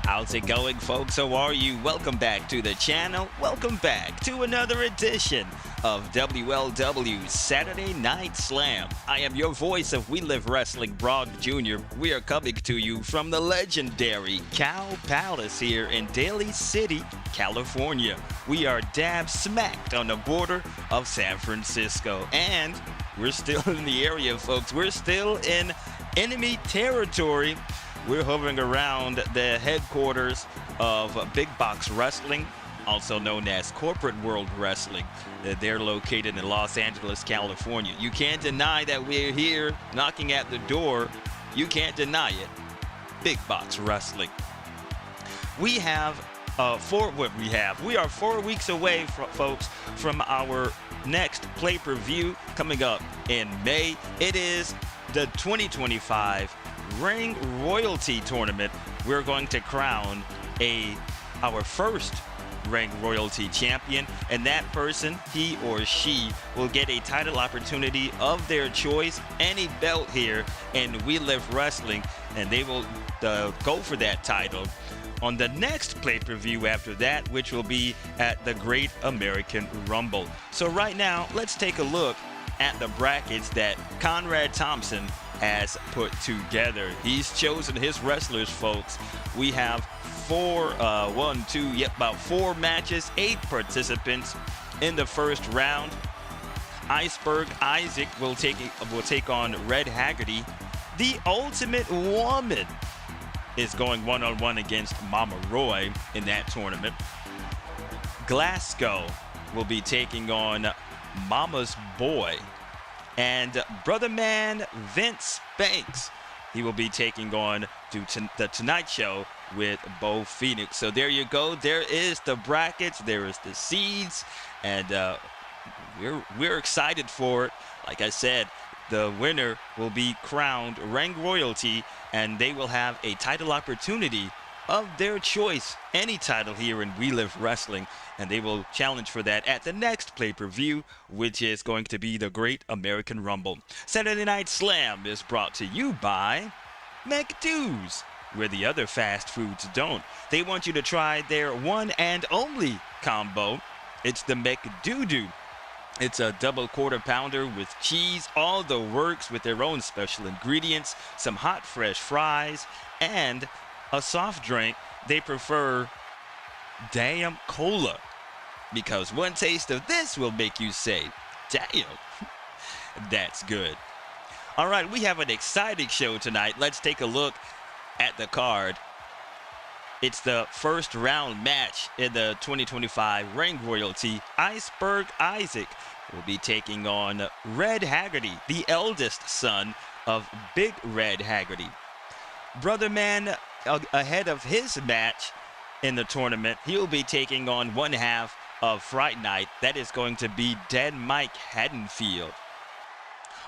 How's it going, folks? How are you? Welcome back to the channel. Welcome back to another edition of WLW Saturday Night Slam. I am your voice of We Live Wrestling, Brock Jr. We are coming to you from the legendary Cow Palace here in Daly City, California. We are dab smacked on the border of San Francisco, and we're still in the area, folks. We're still in enemy territory. We're hovering around the headquarters of Big Box Wrestling, also known as Corporate World Wrestling. They're located in Los Angeles, California. You can't deny that we're here knocking at the door. You can't deny it. Big Box Wrestling. We have we are 4 weeks away, folks, from our next pay-per-view coming up in May. It is the 2025 Ring Royalty Tournament. We're going to crown our first Ring Royalty champion, and that person, he or she, will get a title opportunity of their choice, any belt here in We Live Wrestling, and they will go for that title on the next pay-per-view after that, which will be at the Great American Rumble. So right now, let's take a look at the brackets that Conrad Thompson has put together. He's chosen his wrestlers, folks. We have about four matches, 8 participants in the first round. ICEBERG Isaac will take on Red Haggerty. The Ultimate Woman is going one-on-one against Mama Roy in that tournament. Glasgow will be taking on Mama's Boy. And BRUTHAMAN Vince Banks, he will be taking on the Tonite Show with Bo Phoenix. So there you go. There is the brackets. There is the seeds. And we're excited for it. Like I said, the winner will be crowned Ring Royalty, and they will have a title opportunity of their choice, any title here in We Live Wrestling, and they will challenge for that at the next pay-per-view, which is going to be the Great American Rumble. Saturday Night Slam is brought to you by McDou's, where the other fast foods don't. They want you to try their one and only combo. It's the McDoo-Doo. It's a double quarter pounder with cheese, all the works with their own special ingredients, some hot fresh fries, and a soft drink. They prefer damn cola, because one taste of this will make you say, damn, that's good. All right, we have an exciting show tonight. Let's take a look at the card. It's the first round match in the 2025 Ring Royalty. ICEBERG Isaac will be taking on Red Haggerty, the eldest son of Big Red Haggerty. BRUTHAMAN, ahead of his match in the tournament, he'll be taking on one half of Fright Night. That is going to be Dead Mike Haddonfield.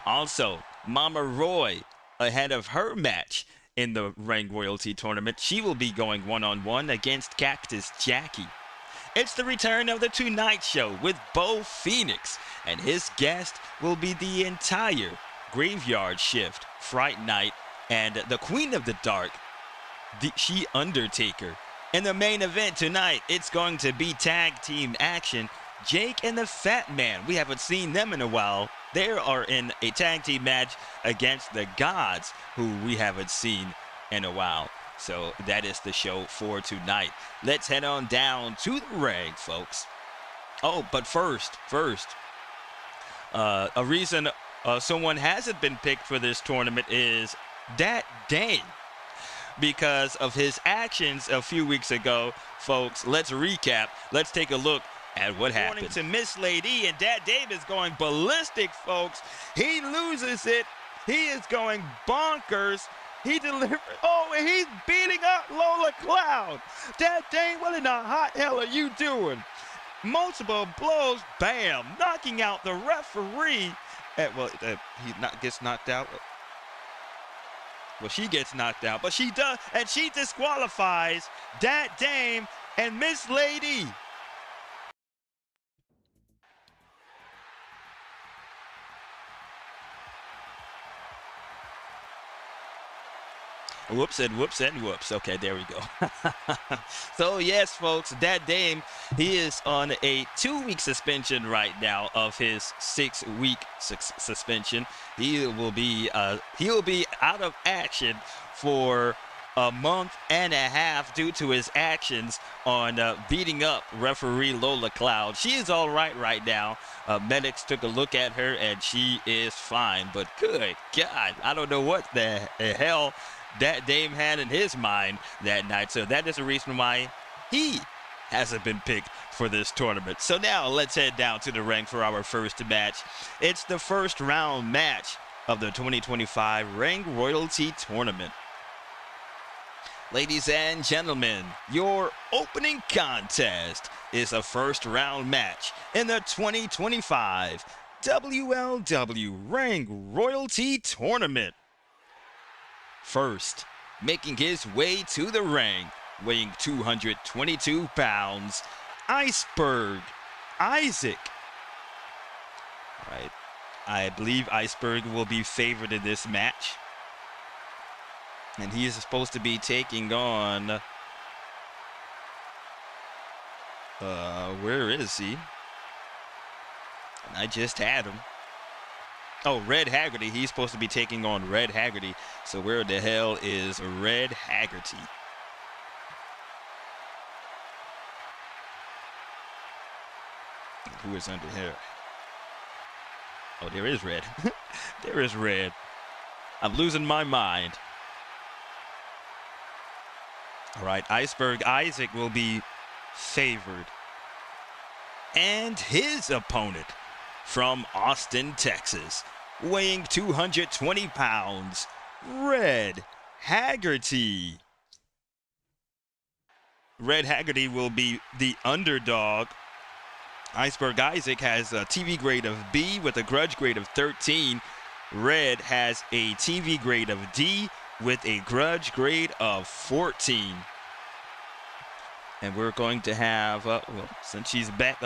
Also, Mama Roy, ahead of her match in the Ring Royalty Tournament, she will be going one-on-one against Cactus Jackie. It's the return of the Tonite Show with Bo Phoenix, and his guest will be the entire Graveyard Shift, Fright Night, and the Queen of the Dark, She Undertaker. In the main event tonight, it's going to be tag team action. Jake and the PHATMAN, we haven't seen them in a while. They are in a tag team match against the Gods, who we haven't seen in a while. So that is the show for tonight. Let's head on down to the ring, folks. Oh, but first, a reason someone hasn't been picked for this tournament is that Dane, because of his actions a few weeks ago. Folks, let's recap. Let's take a look at what happened. According to Miss Lady, and Dad Dave is going ballistic, folks. He loses it. He is going bonkers. He delivered. Oh, and he's beating up Lola Cloud. Dad Dave, what in the hot hell are you doing? Multiple blows, bam, knocking out the referee. He gets knocked out. Well, she gets knocked out, but she does, and she disqualifies that Dame and Miss Lady. Whoops and whoops and whoops. Okay, there we go. So yes, folks, that Dame, he is on a 2-week suspension right now of his 6-week suspension. He will be out of action for a month and a half due to his actions on beating up referee Lola Cloud. She is all right now. Medics took a look at her and she is fine. But good God, I don't know what the hell that Dame had in his mind that night. So that is the reason why he hasn't been picked for this tournament. So now let's head down to the ring for our first match. It's the first round match of the 2025 Ring Royalty Tournament. Ladies and gentlemen, your opening contest is a first round match in the 2025 WLW Ring Royalty Tournament. First, making his way to the ring, weighing 222 pounds, ICEBERG Isaac. All right, I believe ICEBERG will be favored in this match. And he is supposed to be taking on, where is he? I just had him. Oh, Red Haggerty. He's supposed to be taking on Red Haggerty. So where the hell is Red Haggerty? Who is under here? Oh, there is Red. There is Red. I'm losing my mind. All right, ICEBERG Isaac will be favored. And his opponent from Austin, Texas, weighing 220 pounds, Red Haggerty. Red Haggerty will be the underdog. ICEBERG Isaac has a TV grade of B with a grudge grade of 13. Red has a TV grade of D with a grudge grade of 14. And we're going to have, well, since she's back,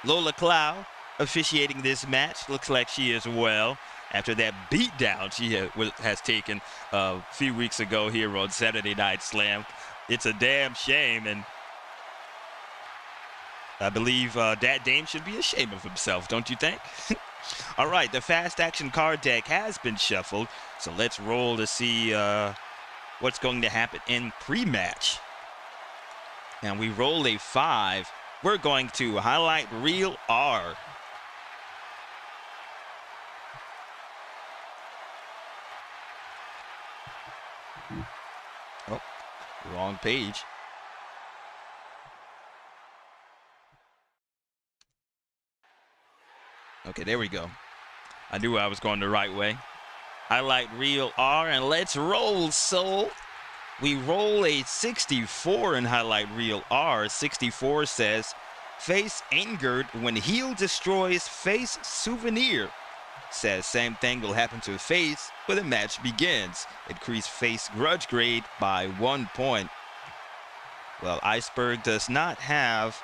Lola Cloud officiating this match. Looks like she is well after that beatdown she has taken a few weeks ago here on Saturday Night Slam. It's a damn shame, and I believe that Dame should be ashamed of himself, don't you think? All right, the fast action card deck has been shuffled, so let's roll to see what's going to happen in pre-match. And we roll a 5. We're going to highlight reel R. Oh, wrong page. Okay, there we go. I knew I was going the right way. Highlight reel R, and let's roll, soul. We roll a 64 in highlight reel R. 64 says, face angered when heel destroys face souvenir. Says same thing will happen to face when the match begins. Increase face grudge grade by 1 point. Well, ICEBERG does not have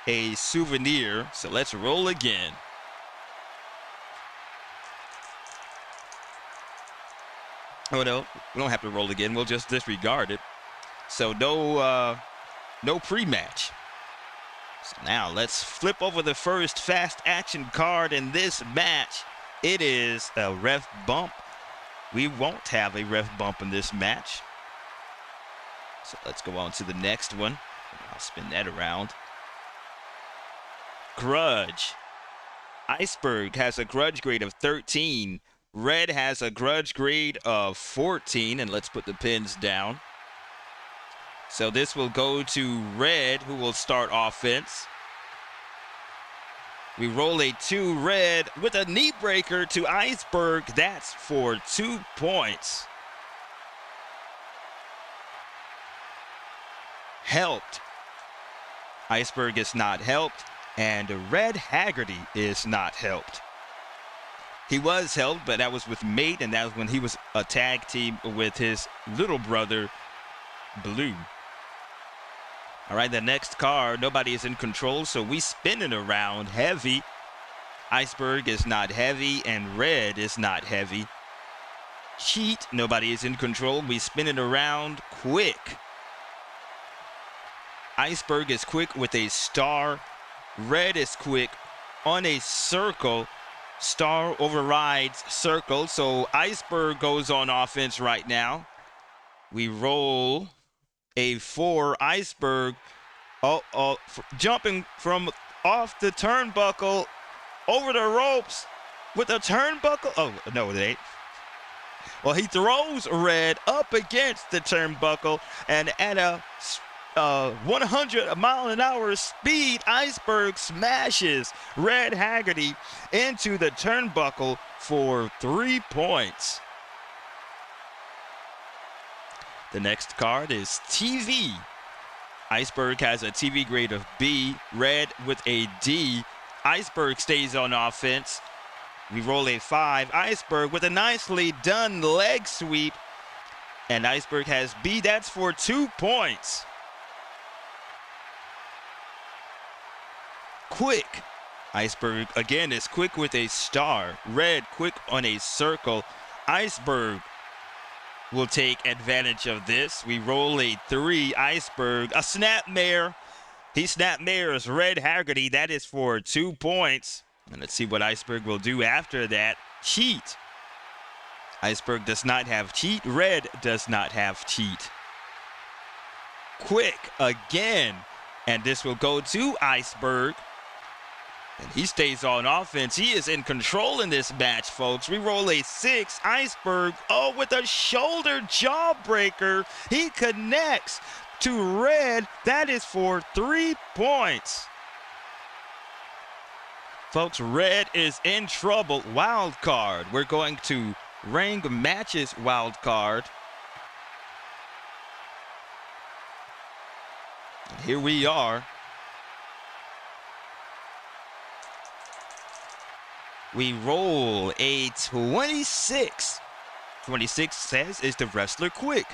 a souvenir, so let's roll again. Oh no, we don't have to roll again. We'll just disregard it. So no pre-match. So now let's flip over the first fast action card in this match. It is a ref bump. We won't have a ref bump in this match. So let's go on to the next one. I'll spin that around. Grudge. ICEBERG has a grudge grade of 13. Red has a grudge grade of 14, and let's put the pins down. So this will go to Red, who will start offense. We roll a 2 Red with a knee breaker to ICEBERG. That's for 2 points. Helped. ICEBERG is not helped, and Red Haggerty is not helped. He was helped, but that was with Mate, and that was when he was a tag team with his little brother, BEAU. All right, the next card, nobody is in control, so we spin it around heavy. ICEBERG is not heavy, and Red is not heavy. cheat. Nobody is in control. We spin it around quick. Iceberg is quick with a star. Red is quick on a circle. Star overrides circle. So Iceberg goes on offense right now. We roll a 4. Iceberg jumping from off the turnbuckle over the ropes with a turnbuckle. Oh, no, it ain't. Well, he throws Red up against the turnbuckle, and at a 100-mile-an-hour speed, Iceberg smashes Red Haggerty into the turnbuckle for 3 points. The next card is TV. Iceberg has a TV grade of B. Red with a D. Iceberg stays on offense. We roll a 5. Iceberg with a nicely done leg sweep. And Iceberg has B. That's for 2 points. Quick. Iceberg again is quick with a star. Red quick on a circle. Iceberg will take advantage of this. We roll a 3. Iceberg, a snapmare. He snapmares Red Haggerty. That is for 2 points. And let's see what Iceberg will do after that. Cheat. Iceberg does not have cheat. Red does not have cheat. Quick again. And this will go to Iceberg. And he stays on offense. He is in control in this match, folks. We roll a 6. Iceberg, with a shoulder jawbreaker. He connects to Red. That is for 3 points. Folks, Red is in trouble. Wild card. We're going to Ring Matches wild card. And here we are. We roll a 26. 26 says, is the wrestler quick?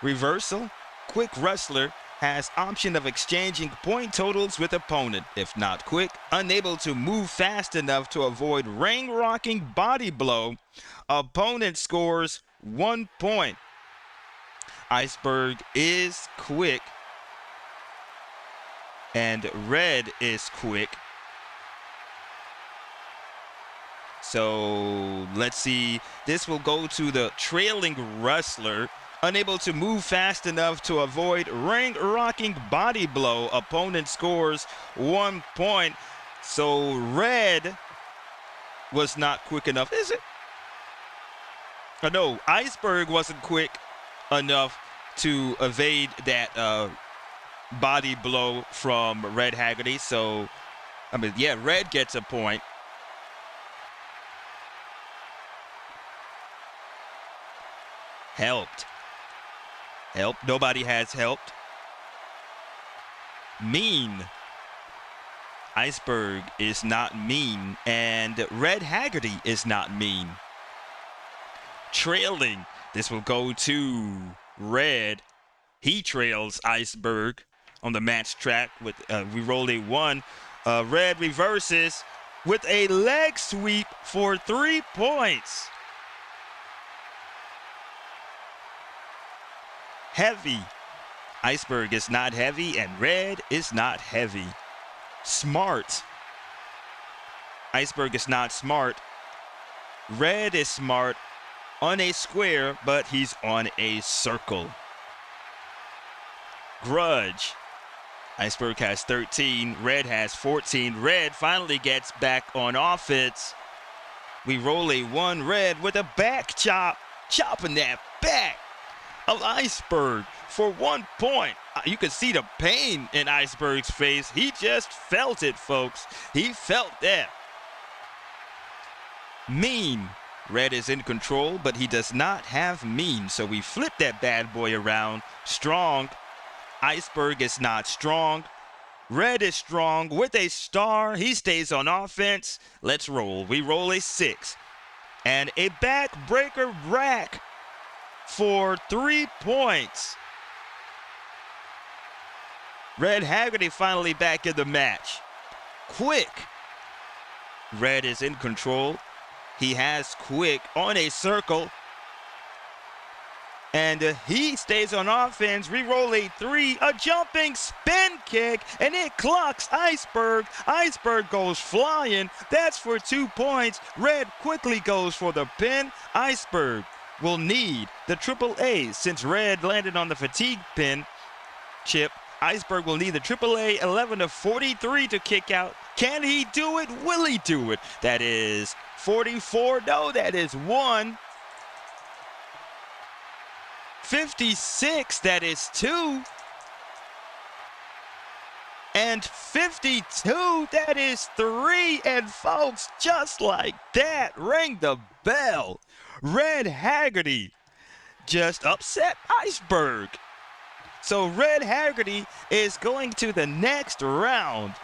Reversal. Quick wrestler has option of exchanging point totals with opponent. If not quick, unable to move fast enough to avoid ring-rocking body blow, opponent scores 1 point. Iceberg is quick, and Red is quick. So let's see. This will go to the trailing wrestler. Unable to move fast enough to avoid ring-rocking body blow. Opponent scores 1 point. So Red was not quick enough, is it? Oh, no, Iceberg wasn't quick enough to evade that body blow from Red Haggerty. So, Red gets a point. Helped. Nobody has helped. Mean. Iceberg is not mean, and Red Haggerty is not mean. Trailing. This will go to Red. He trails Iceberg on the match track. With we roll a 1. Red reverses with a leg sweep for 3 points. Heavy. Iceberg is not heavy, and Red is not heavy. Smart. Iceberg is not smart. Red is smart on a square, but he's on a circle. Grudge. Iceberg has 13. Red has 14. Red finally gets back on offense. We roll a 1. Red with a back chop. Chopping that back of Iceberg for 1 point. You can see the pain in Iceberg's face. He just felt it, folks. He felt that. Mean. Red is in control, but he does not have mean. So we flip that bad boy around. Strong. Iceberg is not strong. Red is strong with a star. He stays on offense. Let's roll. We roll a 6. And a backbreaker rack for 3 points. Red Haggerty finally back in the match. Quick. Red is in control. He has quick on a circle. And he stays on offense. We roll a 3, a jumping spin kick, and it clocks ICEBERG. ICEBERG goes flying. That's for 2 points. Red quickly goes for the pin. ICEBERG will need the AAA since Red landed on the fatigue pin chip. ICEBERG will need the AAA 11-43 to kick out. Can he do it? Will he do it? That is 44. No, that is 1. 56, that is 2. And 52, that is 3. And folks, just like that, ring the bell. Red Haggerty just upset ICEBERG. So Red Haggerty is going to the next round.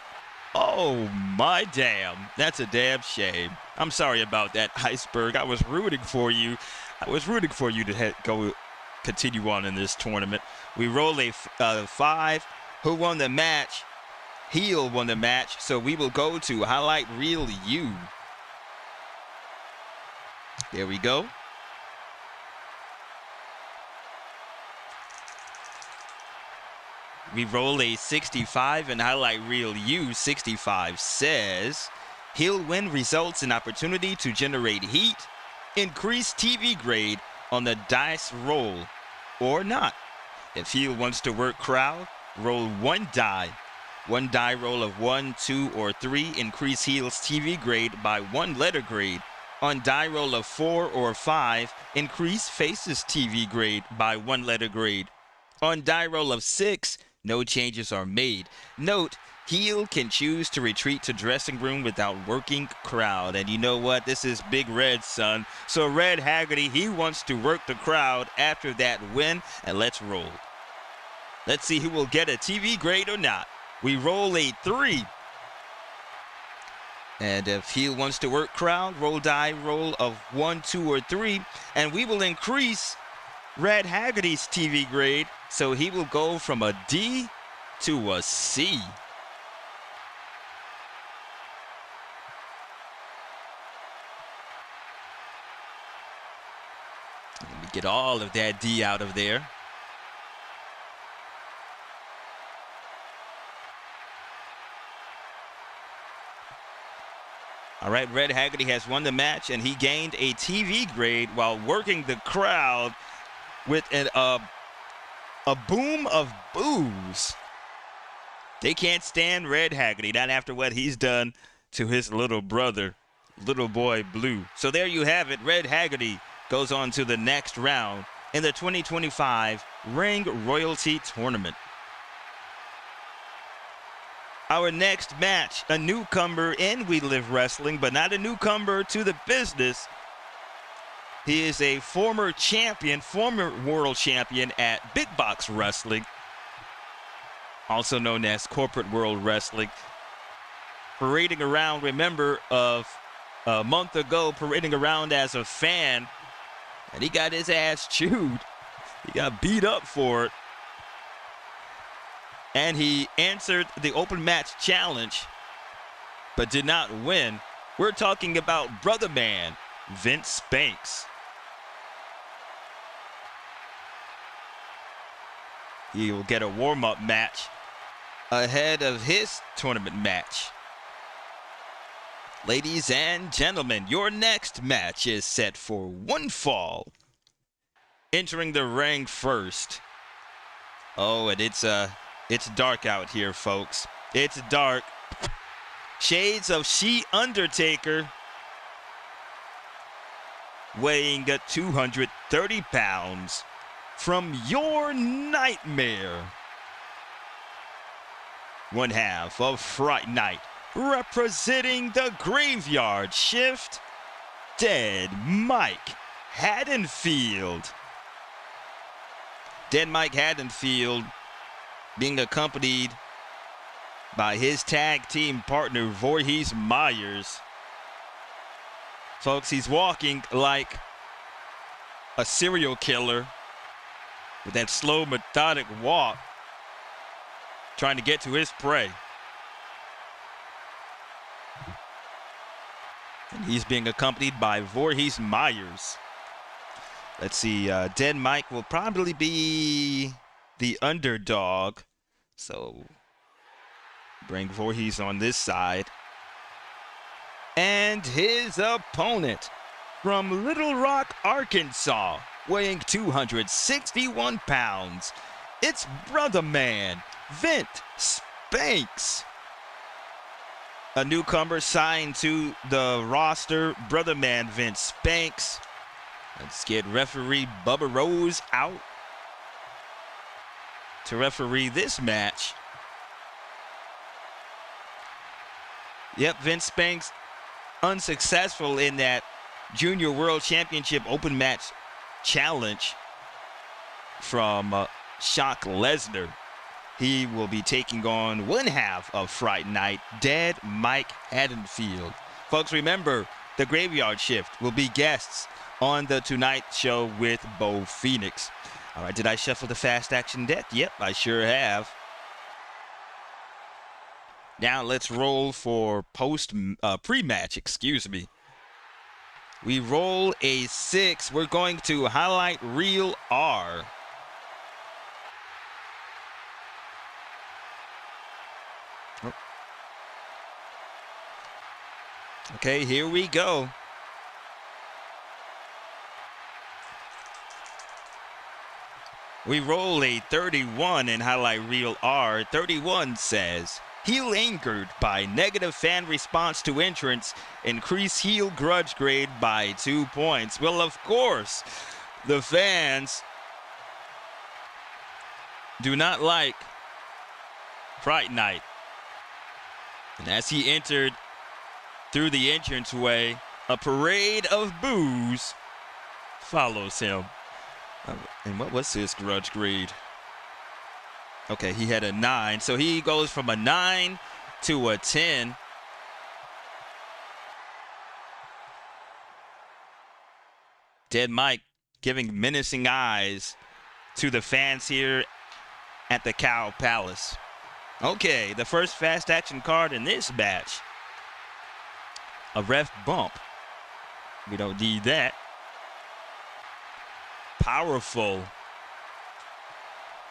Oh my damn, that's a damn shame. I'm sorry about that, ICEBERG. I was rooting for you. To continue on in this tournament. We roll a 5. Who won the match? Heel won the match. So we will go to highlight reel U. There we go. We roll a 65 and highlight reel U. 65 says, heel win results in opportunity to generate heat, increase TV grade on the dice roll or not. If heel wants to work crowd, roll 1 die. 1 die roll of 1, 2, or 3, increase heel's TV grade by 1 letter grade. On die roll of 4 or 5, increase face's TV grade by 1 letter grade. On die roll of 6, no changes are made. Note, heel can choose to retreat to dressing room without working crowd. And you know what? This is Big Red's son. So Red Haggerty, he wants to work the crowd after that win. And let's roll. Let's see who will get a TV grade or not. We roll a 3. And if heel wants to work crowd, roll die roll of 1, 2, or 3. And we will increase Red Haggerty's TV grade. So he will go from a D to a C. Let me get all of that D out of there. All right, Red Haggerty has won the match, and he gained a TV grade while working the crowd with a boom of boos. They can't stand Red Haggerty, not after what he's done to his little brother, little boy Blue. So there you have it. Red Haggerty goes on to the next round in the 2025 Ring Royalty Tournament. Our next match, a newcomer in We Live Wrestling, but not a newcomer to the business. He is a former champion, former world champion at Big Box Wrestling, also known as Corporate World Wrestling. Parading around, remember, of a month ago, parading around as a fan, and he got his ass chewed. He got beat up for it. And he answered the open match challenge, but did not win. We're talking about Brother Man, Vince Spanks. He will get a warm-up match ahead of his tournament match. Ladies and gentlemen, your next match is set for one fall. Entering the ring first. Oh, and it's dark out here, folks. It's dark. Shades of She Undertaker, weighing at 230 pounds, from your nightmare. One half of Fright Night, representing the Graveyard Shift, Dead Mike Haddonfield. Dead Mike Haddonfield being accompanied by his tag team partner, Voorhees Myers. Folks, he's walking like a serial killer with that slow, methodic walk, trying to get to his prey. And he's being accompanied by Voorhees Myers. Let's see. Dead Mike will probably be the underdog. So bring Voorhees on this side. And his opponent from Little Rock, Arkansas, weighing 261 pounds, it's Brother Man, Vint Spanks. A newcomer signed to the roster, Brother Man, Vint Spanks. Let's get referee Bubba Rose out to referee this match. Yep, Vint Spanks unsuccessful in that Junior World Championship Open Match Challenge from Shock Lesnar. He will be taking on one half of Fright Night, Dead Mike Haddonfield. Folks, remember, the Graveyard Shift will be guests on the Tonight Show with Bo Phoenix. All right, did I shuffle the fast action deck? Yep, I sure have. Now let's roll for pre-match, excuse me. We roll a 6. We're going to highlight reel R. Oh. Okay, here we go. We roll a 31 in highlight reel R. 31 says, heel angered by negative fan response to entrance, increase heel grudge grade by 2 points. Well, of course, the fans do not like Fright Night. And as he entered through the entranceway, a parade of boos follows him. And what was his grudge grade? Okay, he had a 9. So he goes from a 9 to a 10. Dead Mike giving menacing eyes to the fans here at the Cow Palace. Okay, the first fast action card in this match. A ref bump. We don't need that. Powerful.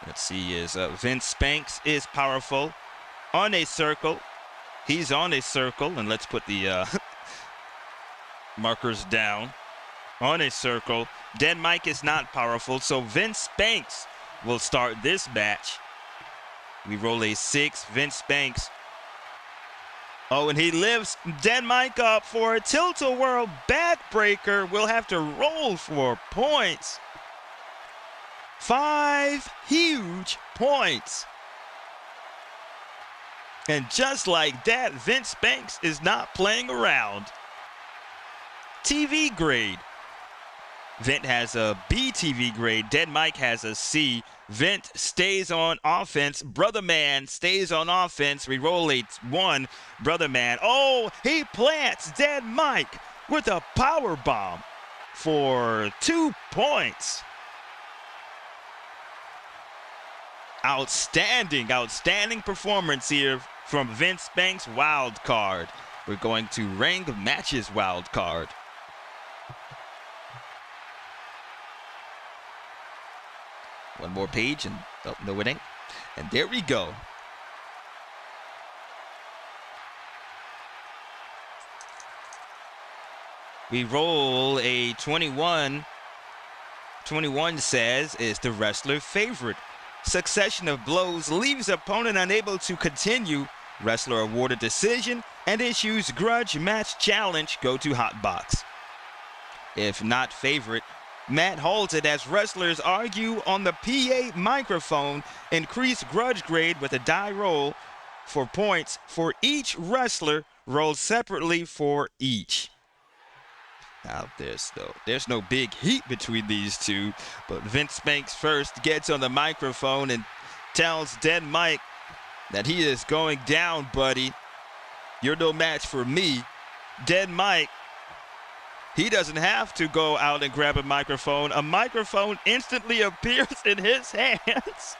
Let's see, is Vint Spanks is powerful. On a circle. He's on a circle. And let's put the markers down. On a circle. Dead Mike is not powerful. So Vint Spanks will start this match. We roll a 6. Vint Spanks. Oh, and he lifts Dead Mike up for a tilt-a-whirl backbreaker. We'll have to roll for points. 5 huge points. And just like that, Vint Spanks is not playing around. TV grade. Vint has a B TV grade. Dead Mike has a C. Vint stays on offense. Brother Man stays on offense. We roll a 1. Brother Man. Oh, he plants Dead Mike with a power bomb for 2 points. Outstanding, outstanding performance here from Vint Spanks wild card. We're going to Ring Matches wild card. One more page and, oh, no it ain't. And there we go. We roll a 21. 21 says is the wrestler favorite. Succession of blows leaves opponent unable to continue. Wrestler awarded decision and issues grudge match challenge. Go to Hotbox. If not favorite, Matt holds it as wrestlers argue on the PA microphone. Increase grudge grade with a die roll for points for each wrestler. Rolled separately for each. Now, there's no big heat between these two, but Vint Spanks first gets on the microphone and tells Dead Mike that he is going down, buddy. You're no match for me. Dead Mike, he doesn't have to go out and grab a microphone. A microphone instantly appears in his hands.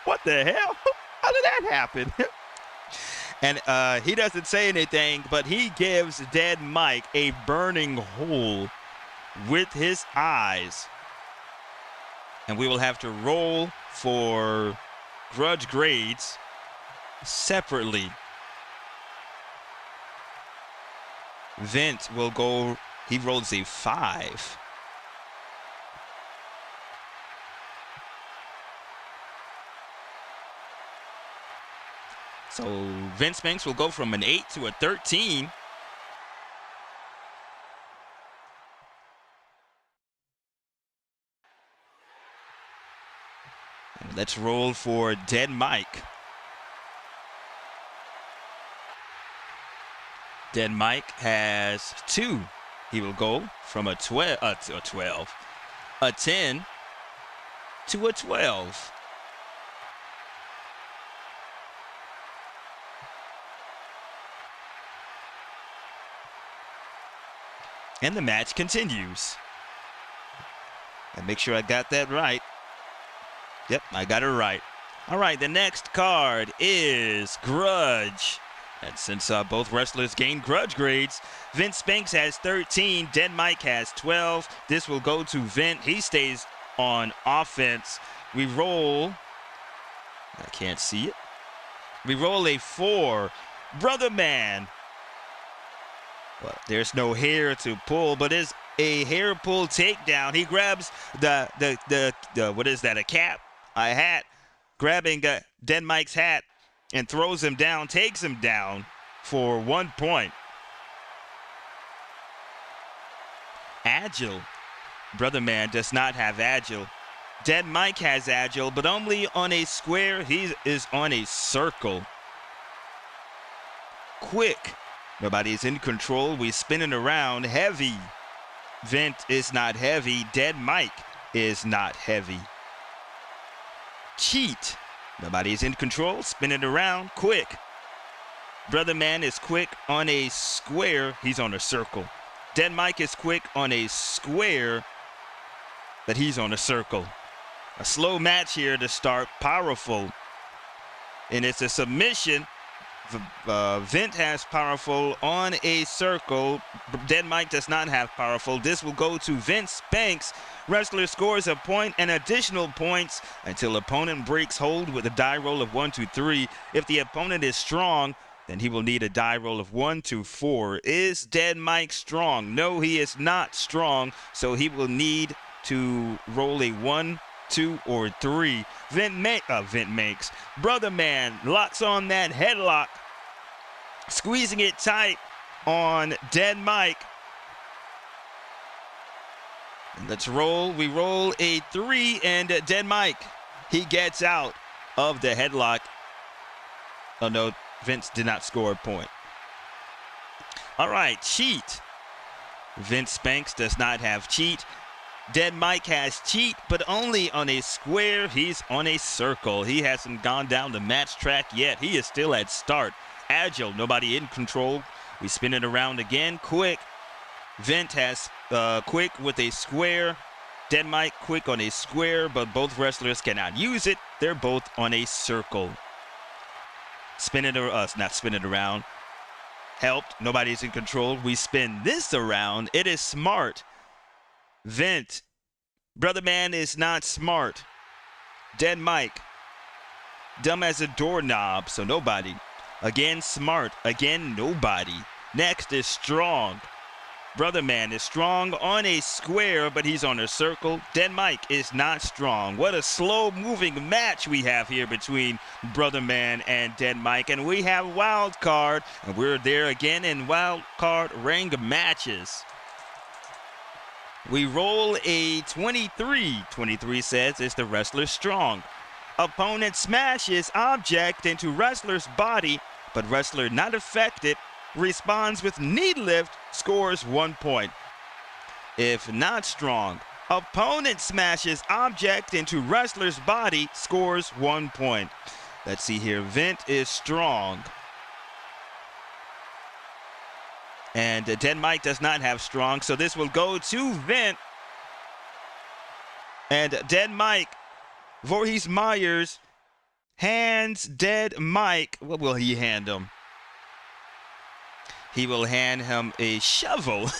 What the hell? How did that happen? And he doesn't say anything, but he gives Dead Mike a burning hole with his eyes. And we will have to roll for grudge grades separately. Vint will go, he rolls a 5. So Vince Banks will go from an 8 to a 13. And let's roll for Dead Mike. Dead Mike has 2. He will go from a 10 to a 12. And the match continues. And make sure I got that right. Yep, I got it right. All right, the next card is Grudge. And since both wrestlers gained grudge grades, Vince Banks has 13, Dead Mike has 12. This will go to Vint. He stays on offense. We roll. I can't see it. We roll a 4. Brother Man. Well, there's no hair to pull, but it's a hair pull takedown. He grabs the what is that, a cap? A hat. Grabbing Dead Mike's hat and throws him down, takes him down for 1 point. Agile. Brother Man does not have agile. Dead Mike has agile, but only on a square. He is on a circle. Quick. Nobody's in control. We spinning around. Heavy. Vint is not heavy. Dead Mike is not heavy. Cheat. Nobody's in control. Spinning around. Quick. Brother Man is quick on a square. He's on a circle. Dead Mike is quick on a square, but he's on a circle. A slow match here to start. Powerful. And it's a submission. Vint has powerful on a circle. Dead Mike does not have powerful. This will go to Vince Banks. Wrestler scores a point and additional points until opponent breaks hold with a die roll of 1, 2, 3. If the opponent is strong, then he will need a die roll of 1, 2, 4. Is Dead Mike strong? No, he is not strong, so he will need to roll a 1, 2, or 3. Vint makes. Brother Man locks on that headlock, squeezing it tight on Dead Mike. And let's roll. We roll a 3, and Dead Mike, he gets out of the headlock. Oh no, Vince did not score a point. All right, cheat. Vince Banks does not have cheat. Dead Mike has cheat, but only on a square. He's on a circle. He hasn't gone down the match track yet. He is still at start. Agile, nobody in control. We spin it around again. Quick. Vint has quick with a square. Dead Mike quick on a square, but both wrestlers cannot use it. They're both on a circle. Spin it, not spin it around. Helped. Nobody's in control. We spin this around. It is smart. Vint. Brother Man is not smart. Dead Mike. Dumb as a doorknob, so nobody. Again, smart. Again, nobody. Next is strong. Brother Man is strong on a square, but he's on a circle. Dead Mike is not strong. What a slow-moving match we have here between Brother Man and Dead Mike. And we have Wild Card, and we're there again in Wild Card ring matches. We roll a 23. 23 says, is the wrestler strong? Opponent smashes object into wrestler's body, but wrestler not affected responds with knee lift, scores 1 point. If not strong, opponent smashes object into wrestler's body, scores 1 point. Let's see here. Vint is strong. And Dead Mike does not have strong, so this will go to Vint. And Dead Mike, Voorhees Myers hands Dead Mike. What will he hand him? he will hand him a shovel.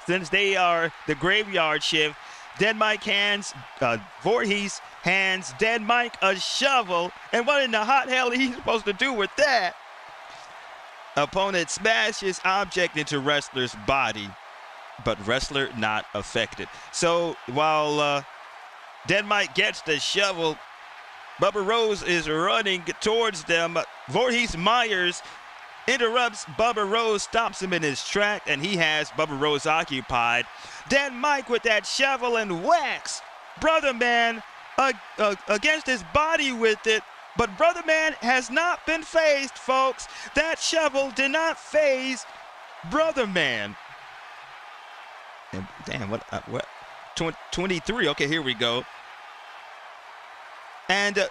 Since they are the graveyard shift, Dead Mike hands, Voorhees hands Dead Mike a shovel. And what in the hot hell is he supposed to do with that? Opponent smashes object into wrestler's body, but wrestler not affected. So while Dead Mike gets the shovel, Bubba Rose is running towards them. Voorhees Myers interrupts Bubba Rose, stops him in his track, and he has Bubba Rose occupied. Dead Mike with that shovel and whacks Brother Man against his body with it. But Brother Man has not been phased, folks. That shovel did not phase Brother Man. And damn, what? 23. Okay, here we go. And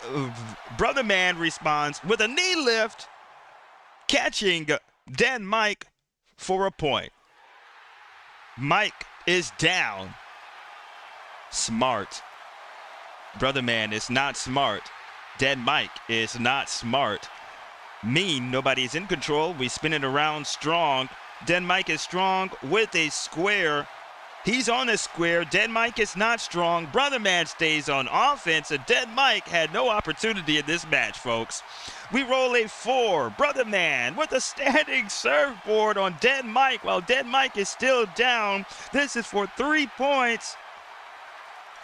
Brother Man responds with a knee lift, catching Dead Mike for a point. Mike is down. Smart. Brother Man is not smart. Dead Mike is not smart. Mean, nobody's in control. We spin it around strong. Dead Mike is strong with a square. He's on a square. Dead Mike is not strong. Brother Man stays on offense. And Dead Mike had no opportunity in this match, folks. We roll a 4. Brother Man with a standing surfboard on Dead Mike while Dead Mike is still down. This is for 3 points.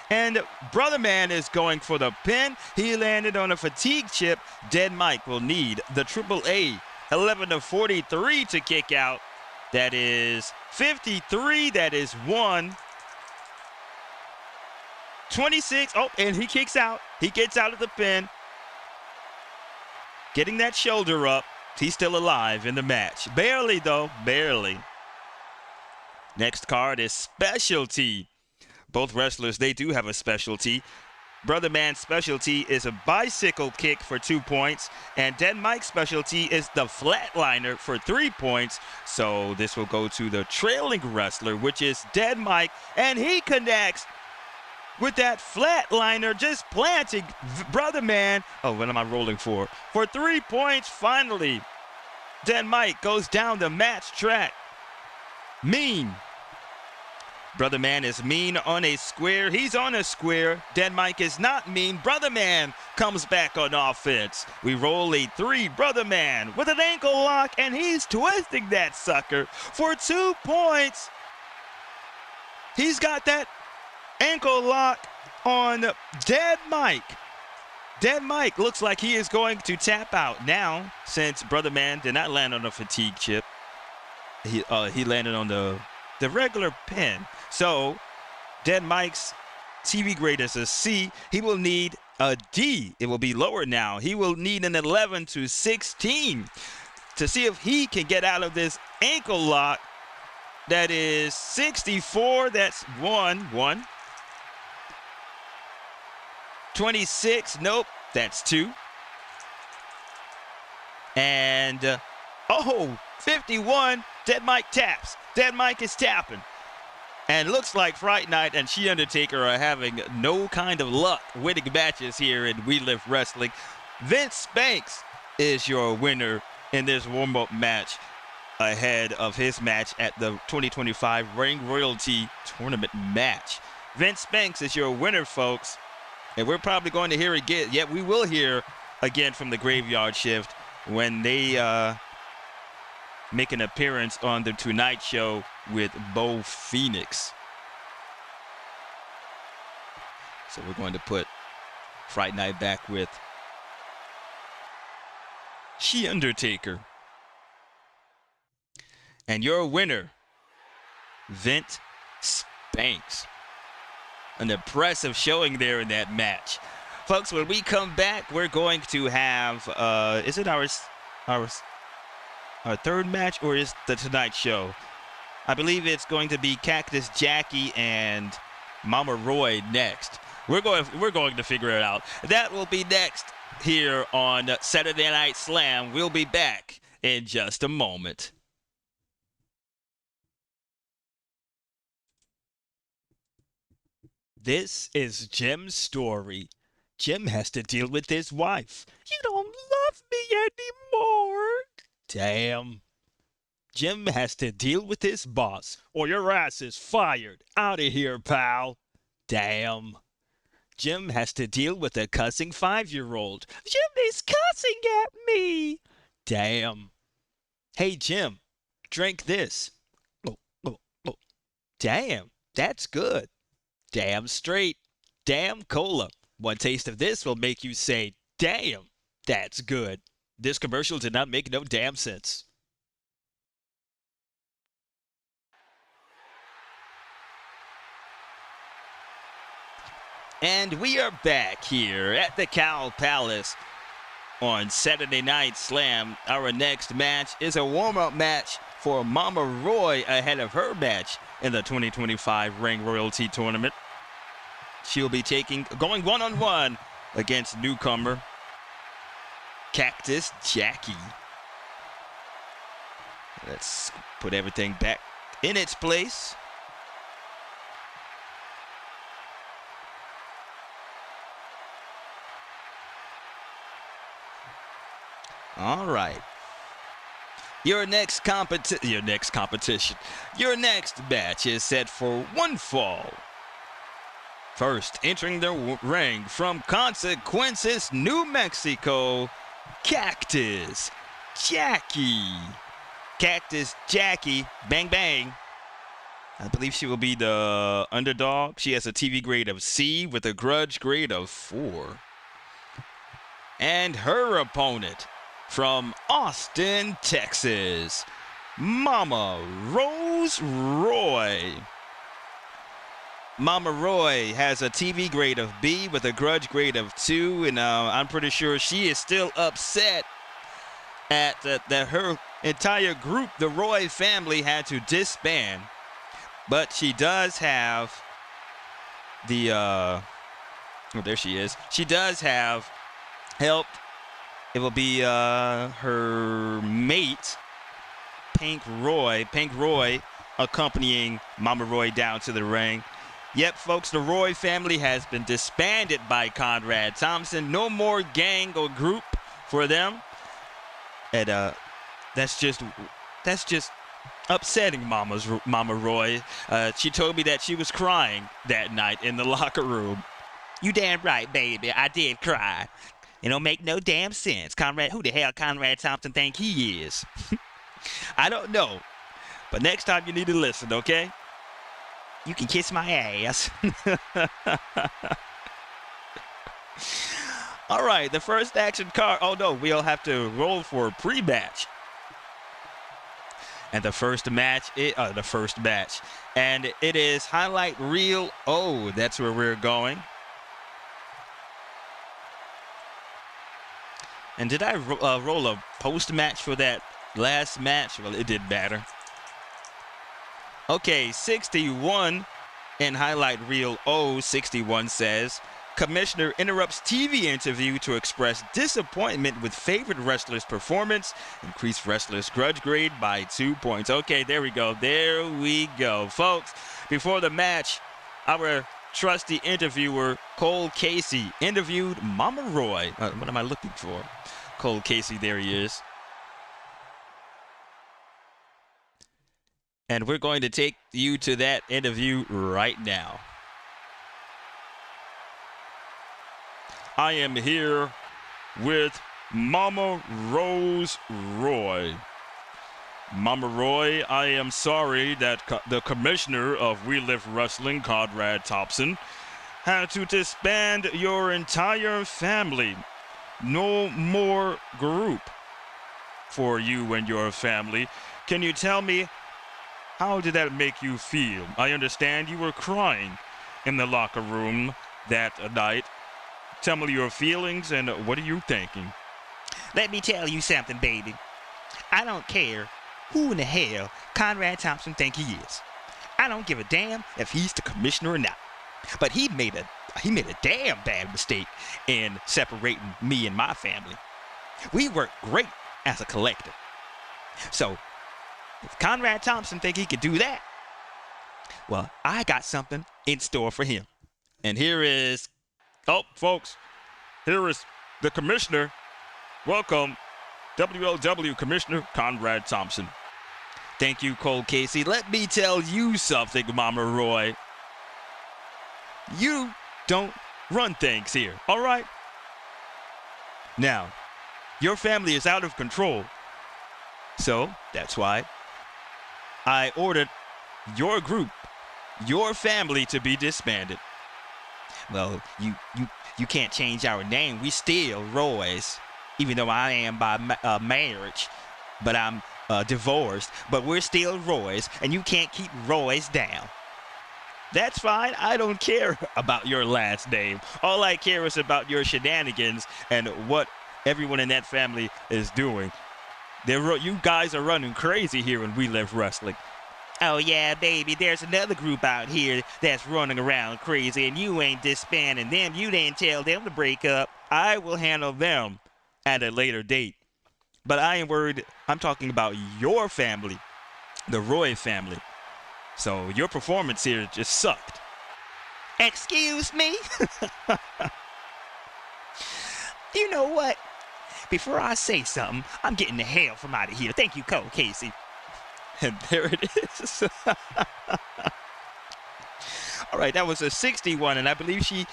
And Brother Man is going for the pin. He landed on a fatigue chip. Dead Mike will need the AAA 11-43 to kick out. That is 53. That is 1. 26. Oh, and he kicks out. He gets out of the pin. Getting that shoulder up. He's still alive in the match. Barely, though. Barely. Next card is specialty. Both wrestlers, they do have a specialty. Brother Man's specialty is a bicycle kick for 2 points, and Dead Mike's specialty is the flatliner for 3 points. So this will go to the trailing wrestler, which is Dead Mike, and he connects with that flatliner, just planting Brother Man. Oh, what am I rolling for? For 3 points, finally. Dead Mike goes down the match track. Mean. Brother Man is mean on a square. He's on a square. Dead Mike is not mean. Brother Man comes back on offense. We roll a 3. Brother Man with an ankle lock, and he's twisting that sucker for 2 points. He's got that ankle lock on Dead Mike. Dead Mike looks like he is going to tap out now, since Brother Man did not land on a fatigue chip. He landed on the regular pin. So Dead Mike's TV grade is a C. He will need a D. It will be lower now. He will need an 11-16 to see if he can get out of this ankle lock. That is 64. That's 1. 26. Nope. That's 2. And 51. Dead Mike taps. Dead Mike is tapping. And looks like Fright Night and She Undertaker are having no kind of luck winning matches here in We Live Wrestling. Vince Spanks is your winner in this warm-up match ahead of his match at the 2025 Ring Royalty Tournament match. Vince Spanks is your winner, folks. And we're probably going to hear again. Yeah, we will hear again from the Graveyard Shift when they make an appearance on the Tonight Show with Bo Phoenix. So we're going to put Fright Night back with She Undertaker. And your winner, Vince Spanks. An impressive showing there in that match. Folks, when we come back, we're going to have, is it our third match, or is the Tonight Show? I believe it's going to be Cactus Jackie and Mama Roy next. We're going to figure it out. That will be next here on Saturday Night Slam. We'll be back in just a moment. This is Jim's story. Jim has to deal with his wife. You don't love me anymore. Damn. Jim has to deal with his boss, or your ass is fired. Out of here, pal. Damn. Jim has to deal with a cussing 5-year-old. Jim is cussing at me. Damn. Hey, Jim, drink this. Oh, oh, oh. Damn, that's good. Damn straight. Damn cola. One taste of this will make you say, damn, that's good. This commercial did not make no damn sense. And we are back here at the Cow Palace on Saturday Night Slam. Our next match is a warm-up match for Mama Roy ahead of her match in the 2025 Ring Royalty Tournament. She'll be going one-on-one against newcomer Cactus Jackie. Let's put everything back in its place. All right. Your next match is set for one fall. First, entering the ring from Consequences, New Mexico, Cactus Jackie. Cactus Jackie, bang bang. I believe she will be the underdog. She has a TV grade of C with a grudge grade of 4. And her opponent from Austin, Texas, Mama Rose Roy. Mama Roy has a TV grade of B with a grudge grade of 2, and I'm pretty sure she is still upset at that her entire group, the Roy family, had to disband. But she does have the, oh, there she is. She does have help. It will be her mate, Pink Roy, accompanying Mama Roy down to the ring. Yep, folks, the Roy family has been disbanded by Conrad Thompson. No more gang or group for them. And that's just upsetting Mama Roy. She told me that she was crying that night in the locker room. You damn right, baby. I did cry. It don't make no damn sense. Who the hell Conrad Thompson think he is? I don't know. But next time you need to listen, okay? You can kiss my ass. All right, the first action card. Oh, no, we'll have to roll for a pre-match. And the first match. And it is Highlight Reel O. That's where we're going. And did I roll a post-match for that last match? Well, it didn't matter. Okay, 61 in Highlight Reel O. 61 says, Commissioner interrupts TV interview to express disappointment with favorite wrestler's performance. Increased wrestler's grudge grade by 2 points. Okay, there we go. There we go. Folks, before the match, our trusty interviewer, Cole Casey, interviewed Mama Roy. What am I looking for? Cole Casey, there he is. And we're going to take you to that interview right now. I am here with Mama Rose Roy. Mama Roy, I am sorry that the commissioner of We Live Wrestling, Conrad Thompson, had to disband your entire family. No more group for you and your family. Can you tell me, how did that make you feel? I understand you were crying in the locker room that night. Tell me your feelings and what are you thinking? Let me tell you something, baby. I don't care who in the hell Conrad Thompson think he is. I don't give a damn if he's the commissioner or not. But he made a damn bad mistake in separating me and my family. We work great as a collective. So if Conrad Thompson think he could do that, well, I got something in store for him. And here is, oh, folks, here is the commissioner. Welcome, WLW Commissioner Conrad Thompson. Thank you, Cole Casey. Let me tell you something, Mama Roy. You don't run things here, all right? Now, your family is out of control. So that's why I ordered your group, your family, to be disbanded. Well, you can't change our name. We still Roy's, even though I am by marriage, but I'm divorced. But we're still Roy's, and you can't keep Roy's down. That's fine. I don't care about your last name. All I care is about your shenanigans and what everyone in that family is doing. You guys are running crazy here in We Live Wrestling. Oh, yeah, baby, there's another group out here that's running around crazy, and you ain't disbanding them. You didn't tell them to break up. I will handle them at a later date. But I am worried. I'm talking about your family, the Roy family. So your performance here just sucked. Excuse me? You know what? Before I say something, I'm getting the hell from out of here. Thank you, Cole Casey. And there it is. All right, that was a 61, and I believe she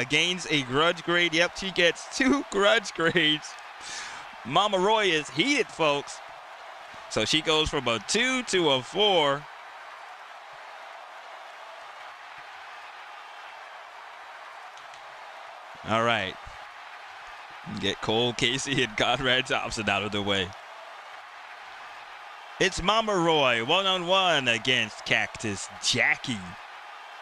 gains a grudge grade. Yep, she gets 2 grudge grades. Mama Roy is heated, folks. So she goes from a 2 to a 4. All right. Get Cole Casey and Conrad Thompson out of the way. It's Mama Roy one-on-one against Cactus Jackie.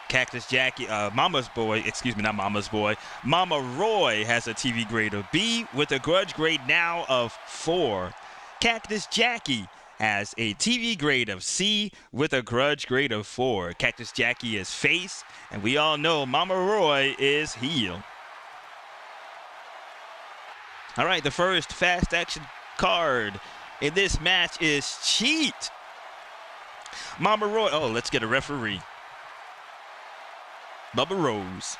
Cactus Jackie, Mama's boy, excuse me, not Mama's boy. Mama Roy has a TV grade of B with a grudge grade now of 4. Cactus Jackie has a TV grade of C with a grudge grade of 4. Cactus Jackie is face, and we all know Mama Roy is heel. All right, the first fast action card in this match is Cheat. Mama Roy, oh, let's get a referee. Bubba Rose.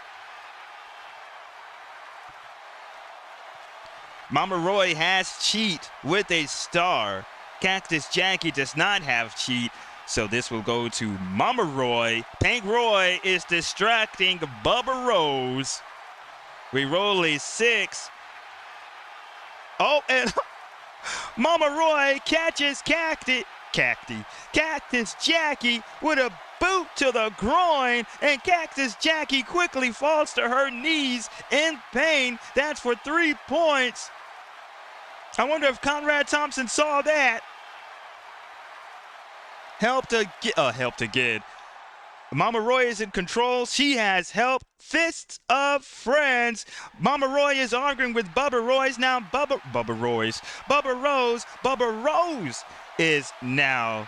Mama Roy has Cheat with a star. Cactus Jackie does not have Cheat, so this will go to Mama Roy. Pink Roy is distracting Bubba Rose. We roll a 6. Oh, and Mama Roy catches Cactus Jackie with a boot to the groin, and Cactus Jackie quickly falls to her knees in pain. That's for 3 points. I wonder if Conrad Thompson saw that. Helped again. Mama Roy is in control. She has help. Fists of friends. Mama Roy is arguing with Bubba Roy's now. Bubba Rose is now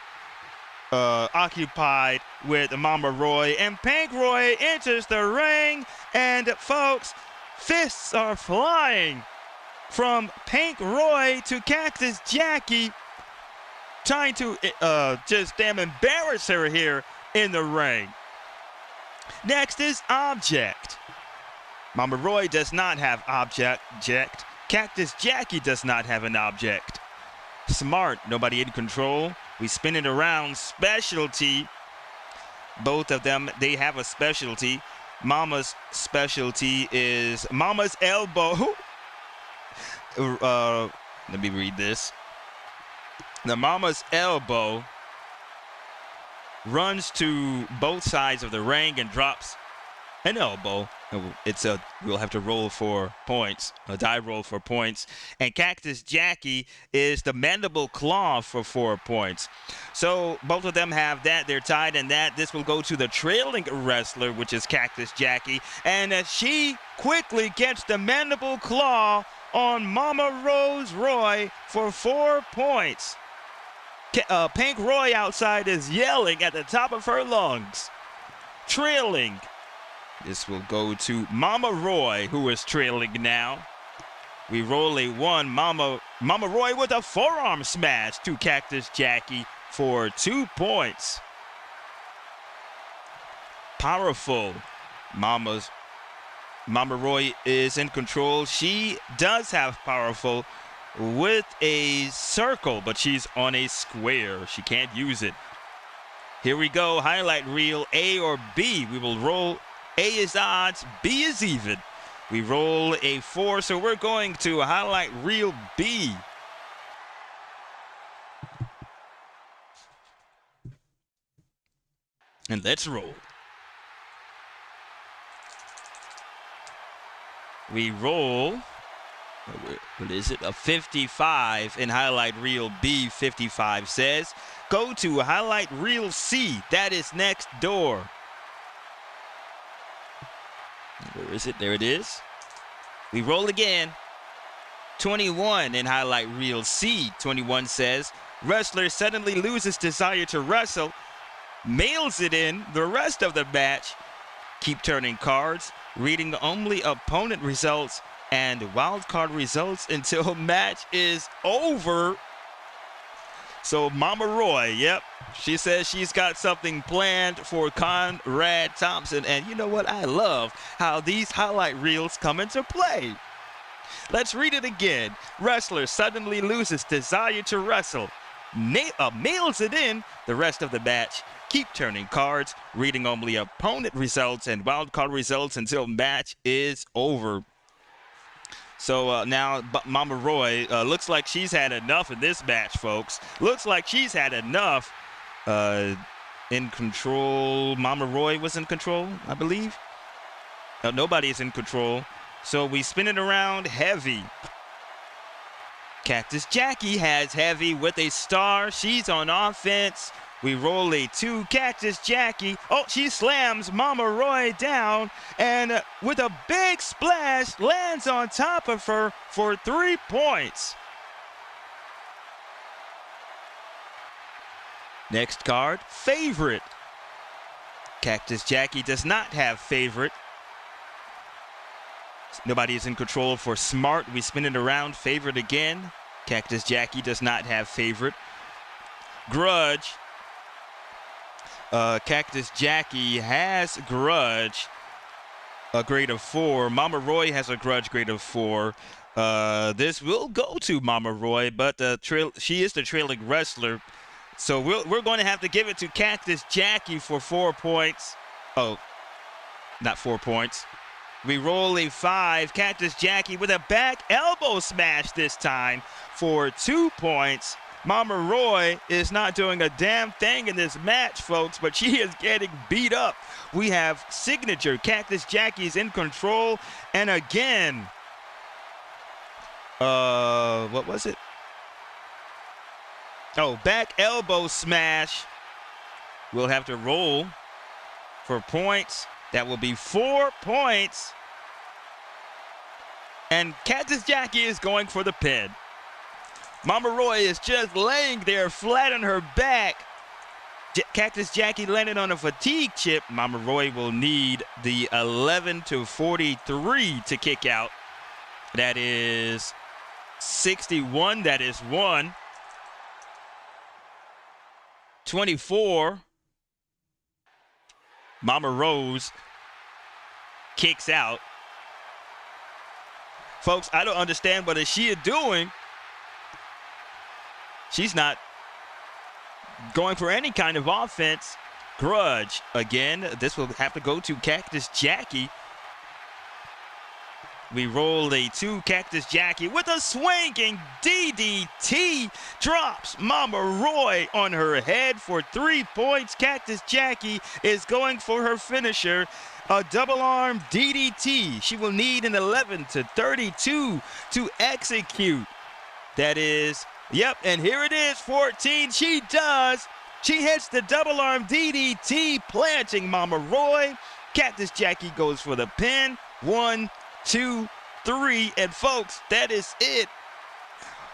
occupied with Mama Roy, and Pink Roy enters the ring, and folks, fists are flying from Pink Roy to Cactus Jackie, trying to just damn embarrass her here in the ring. Next is Object. Mama Roy does not have Object. Cactus Jackie does not have an object. Smart, nobody in control. We spin it around. Specialty. Both of them, they have a specialty. Mama's specialty is Mama's elbow. Let me read this. The Mama's elbow runs to both sides of the ring and drops an elbow. We'll have to roll for points, a die roll for points. And Cactus Jackie is the mandible claw for 4 points. So both of them have that. They're tied in that. This will go to the trailing wrestler, which is Cactus Jackie. And she quickly gets the mandible claw on Mama Rose Roy for 4 points. Pink Roy outside is yelling at the top of her lungs. Trailing. This will go to Mama Roy, who is trailing now. We roll a 1. Mama Roy with a forearm smash to Cactus Jackie for 2 points. Powerful. Mama Roy is in control. She does have powerful. with a circle, but she's on a square. She can't use it. Here we go, highlight reel, A or B. We will roll. A is odds, B is even. We roll a 4, so we're going to highlight reel B. And let's roll. We roll, what is it? A 55 in highlight reel B. 55 says, go to highlight reel C. That is next door. Where is it? There it is. We roll again. 21 in highlight reel C. 21 says, wrestler suddenly loses desire to wrestle, mails it in the rest of the match. Keep turning cards, reading only opponent results and wild card results until match is over. So Mama Roy, yep, she says she's got something planned for Conrad Thompson. And you know what? I love how these highlight reels come into play. Let's read it again. Wrestler suddenly loses desire to wrestle, mails it in the rest of the match. Keep turning cards, reading only opponent results and wild card results until match is over. So now Mama Roy looks like she's had enough in this match, folks. Looks like she's had enough. In control. Mama Roy was in control, I believe. Nobody is in control. So we spin it around heavy. Cactus Jackie has heavy with a star. She's on offense. We roll a 2. Cactus Jackie. Oh, she slams Mama Roy down. And with a big splash, lands on top of her for 3 points. Next card, favorite. Cactus Jackie does not have favorite. Nobody is in control for smart. We spin it around, favorite again. Cactus Jackie does not have favorite. Grudge. Cactus Jackie has grudge, a grade of 4. Mama Roy has a grudge grade of 4. This will go to Mama Roy, but she is the trailing wrestler. So we're going to have to give it to Cactus Jackie for 4 points. Oh, not 4 points. We roll a 5. Cactus Jackie with a back elbow smash this time for 2 points. Mama Roy is not doing a damn thing in this match, folks, but she is getting beat up. We have signature. Cactus Jackie's in control. And again, what was it? Oh, back elbow smash. We'll have to roll for points. That will be 4 points. And Cactus Jackie is going for the pin. Mama Roy is just laying there flat on her back. Cactus Jackie landed on a fatigue chip. Mama Roy will need the 11-43 to kick out. That is 61. That is 1. 24. Mama Rose kicks out. Folks, I don't understand what is she doing. She's not going for any kind of offense. Grudge. Again, this will have to go to Cactus Jackie. We roll a 2. Cactus Jackie with a swinging DDT. Drops Mama Roy on her head for 3 points. Cactus Jackie is going for her finisher. A double arm DDT. She will need an 11-32 to execute. That is... Yep, and here it is, 14. She does. She hits the double arm DDT, planting Mama Roy. Cactus Jackie goes for the pin. 1, 2, 3. And folks, that is it.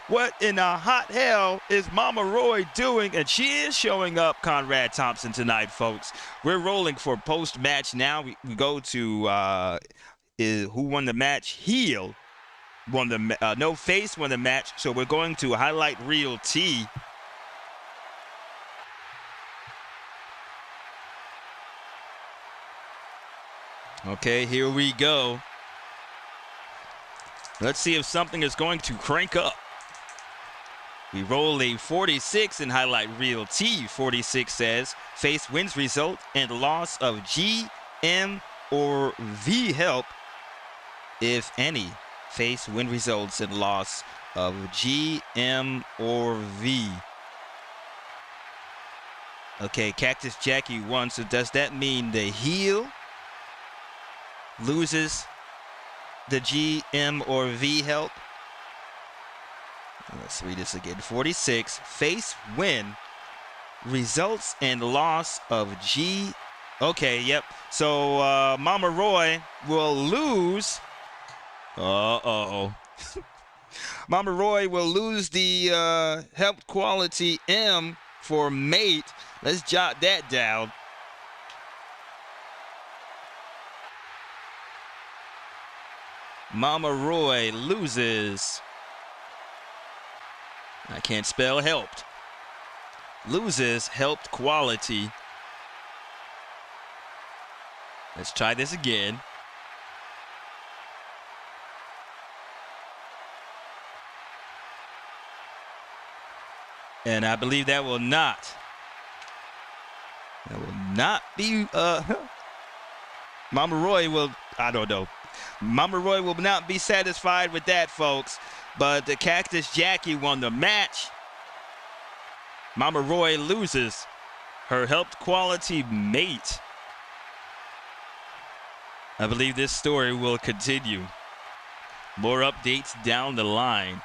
What in the hot hell is Mama Roy doing? And she is showing up Conrad Thompson tonight, folks. We're rolling for post-match now. We go to who won the match? Heel. Won the no face won the match, so we're going to highlight reel T. Okay, here we go. Let's see if something is going to crank up. We roll a 46 in highlight reel T. 46 says, face wins result and loss of G, M, or V help, if any. Face win results and loss of G, M, or V. Okay, Cactus Jackie won, so does that mean the heel loses the G, M, or V help? Let's read this again. 46, face win results and loss of G. Okay, yep. So Mama Roy will lose. Uh-oh. Mama Roy will lose the help quality M for mate. Let's jot that down. Mama Roy loses. I can't spell helped. Loses helped quality. Let's try this again. And I believe that will not be, Mama Roy will, I don't know. Mama Roy will not be satisfied with that, folks. But the Cactus Jackie won the match. Mama Roy loses her helped quality mate. I believe this story will continue. More updates down the line.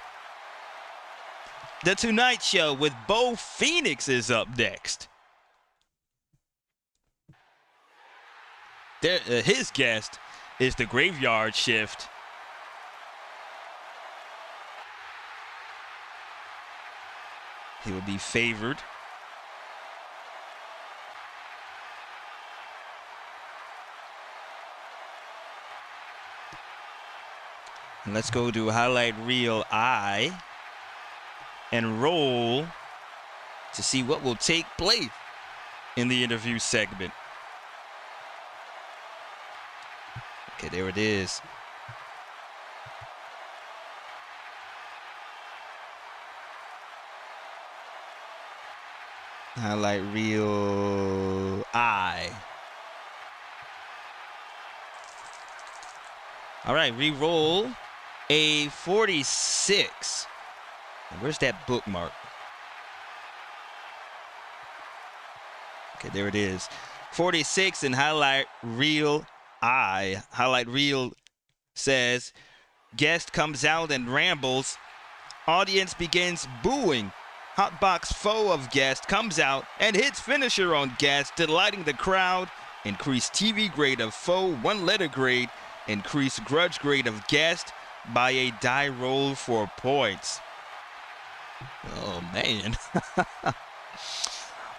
The Tonight Show with Bo Phoenix is up next. His guest is the Graveyard Shift. He will be favored. And let's go to highlight reel I and roll to see what will take place in the interview segment. Okay, there it is. Highlight reel I. All right, re-roll a 46. Where's that bookmark? Okay, there it is. 46 in highlight reel I. Highlight reel says, guest comes out and rambles. Audience begins booing. Hotbox foe of guest comes out and hits finisher on guest, delighting the crowd. Increased TV grade of foe, 1 letter grade. Increased grudge grade of guest by a die roll for points. Oh, man.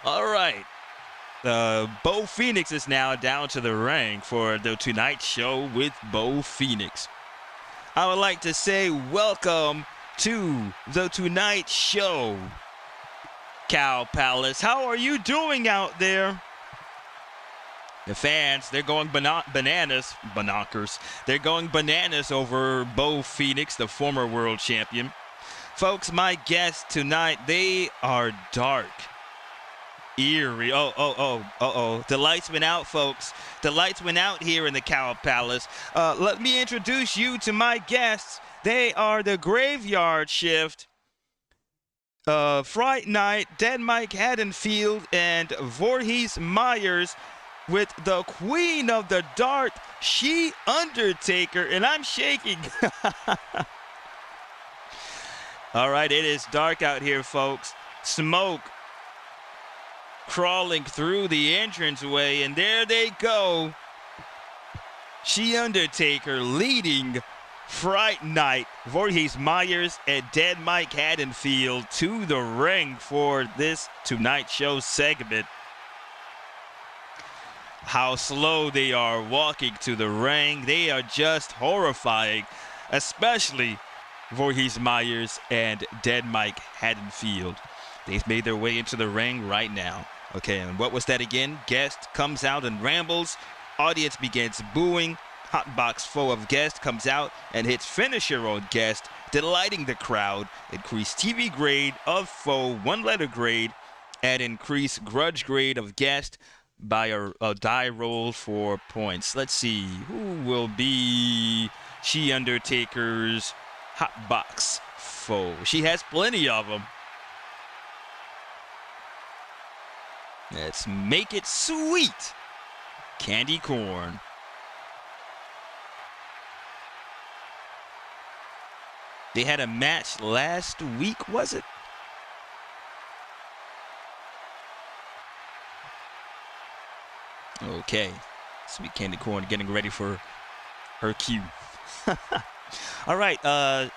All right. Bo Phoenix is now down to the ring for the Tonight Show with Bo Phoenix. I would like to say welcome to the Tonight Show, Cow Palace. How are you doing out there? The fans, they're going bananas. They're going bananas over Bo Phoenix, the former world champion. Folks, my guests tonight, they are dark, eerie. The lights went out, folks. The lights went out here in the Cow Palace. Let me introduce you to my guests. They are the Graveyard Shift, Fright Night, Dead Mike Haddonfield, and Voorhees Myers, with the Queen of the Dark, She Undertaker, and I'm shaking. All right, it is dark out here, folks. Smoke crawling through the entranceway, and there they go. She Undertaker leading Fright Night, Voorhees Myers, and Dead Mike Haddonfield to the ring for this Tonight Show segment. How slow they are walking to the ring. They are just horrifying, especially Voorhees Myers and Dead Mike Haddonfield. They've made their way into the ring right now. Okay, and what was that again? Guest comes out and rambles. Audience begins booing. Hotbox foe of Guest comes out and hits finisher on Guest, delighting the crowd. Increase TV grade of foe, 1-letter grade, and increase grudge grade of Guest by a die roll for points. Let's see who will be She Undertaker's Hotbox foe. She has plenty of them. Let's make it sweet. Candy corn. They had a match last week, was it? Okay. Sweet Candy Corn getting ready for her cue. All right.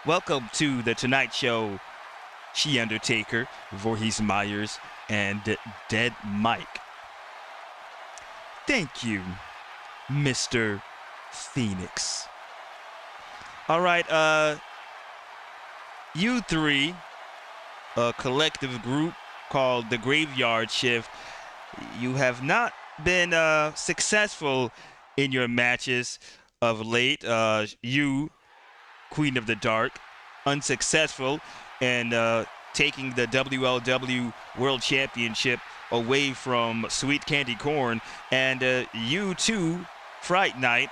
Welcome to the Tonight Show. She Undertaker, Voorhees Myers, and Dead Mike. Thank you, Mr. Phoenix. All right, you three, a collective group called the Graveyard Shift, you have not been successful in your matches of late. You, Queen of the Dark, unsuccessful in taking the WLW World Championship away from Sweet Candy Corn, and you too, Fright Night,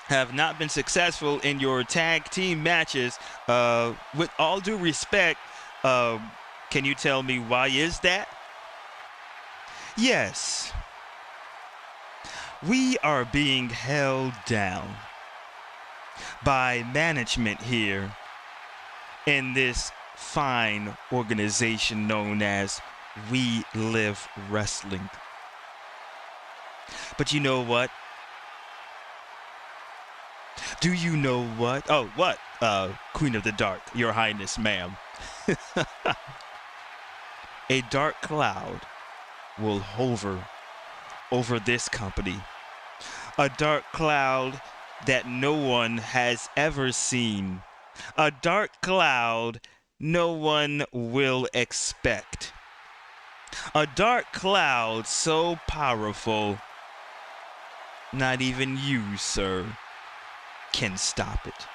have not been successful in your tag team matches. With all due respect, can you tell me why is that? Yes. We are being held down by management here in this fine organization known as We Live Wrestling. But you know what? Do you know what? Oh, what? Queen of the Dark, Your Highness, ma'am. A dark cloud will hover over this company. A dark cloud that no one has ever seen. A dark cloud no one will expect. A dark cloud so powerful, not even you, sir, can stop it.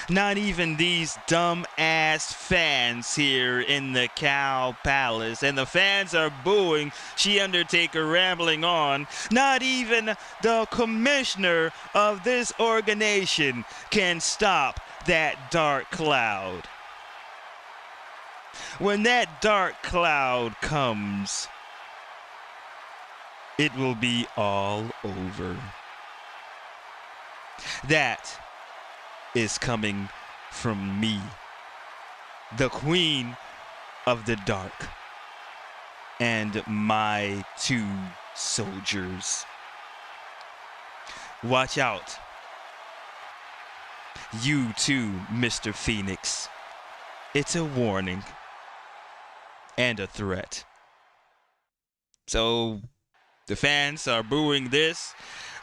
Not even these dumb-ass fans here in the Cow Palace. And the fans are booing She Undertaker rambling on. Not even the commissioner of this organization can stop that dark cloud. When that dark cloud comes, it will be all over. That is coming from me, the Queen of the Dark, and my 2 soldiers. Watch out. You too, Mr. Phoenix. It's a warning and a threat. So the fans are booing this.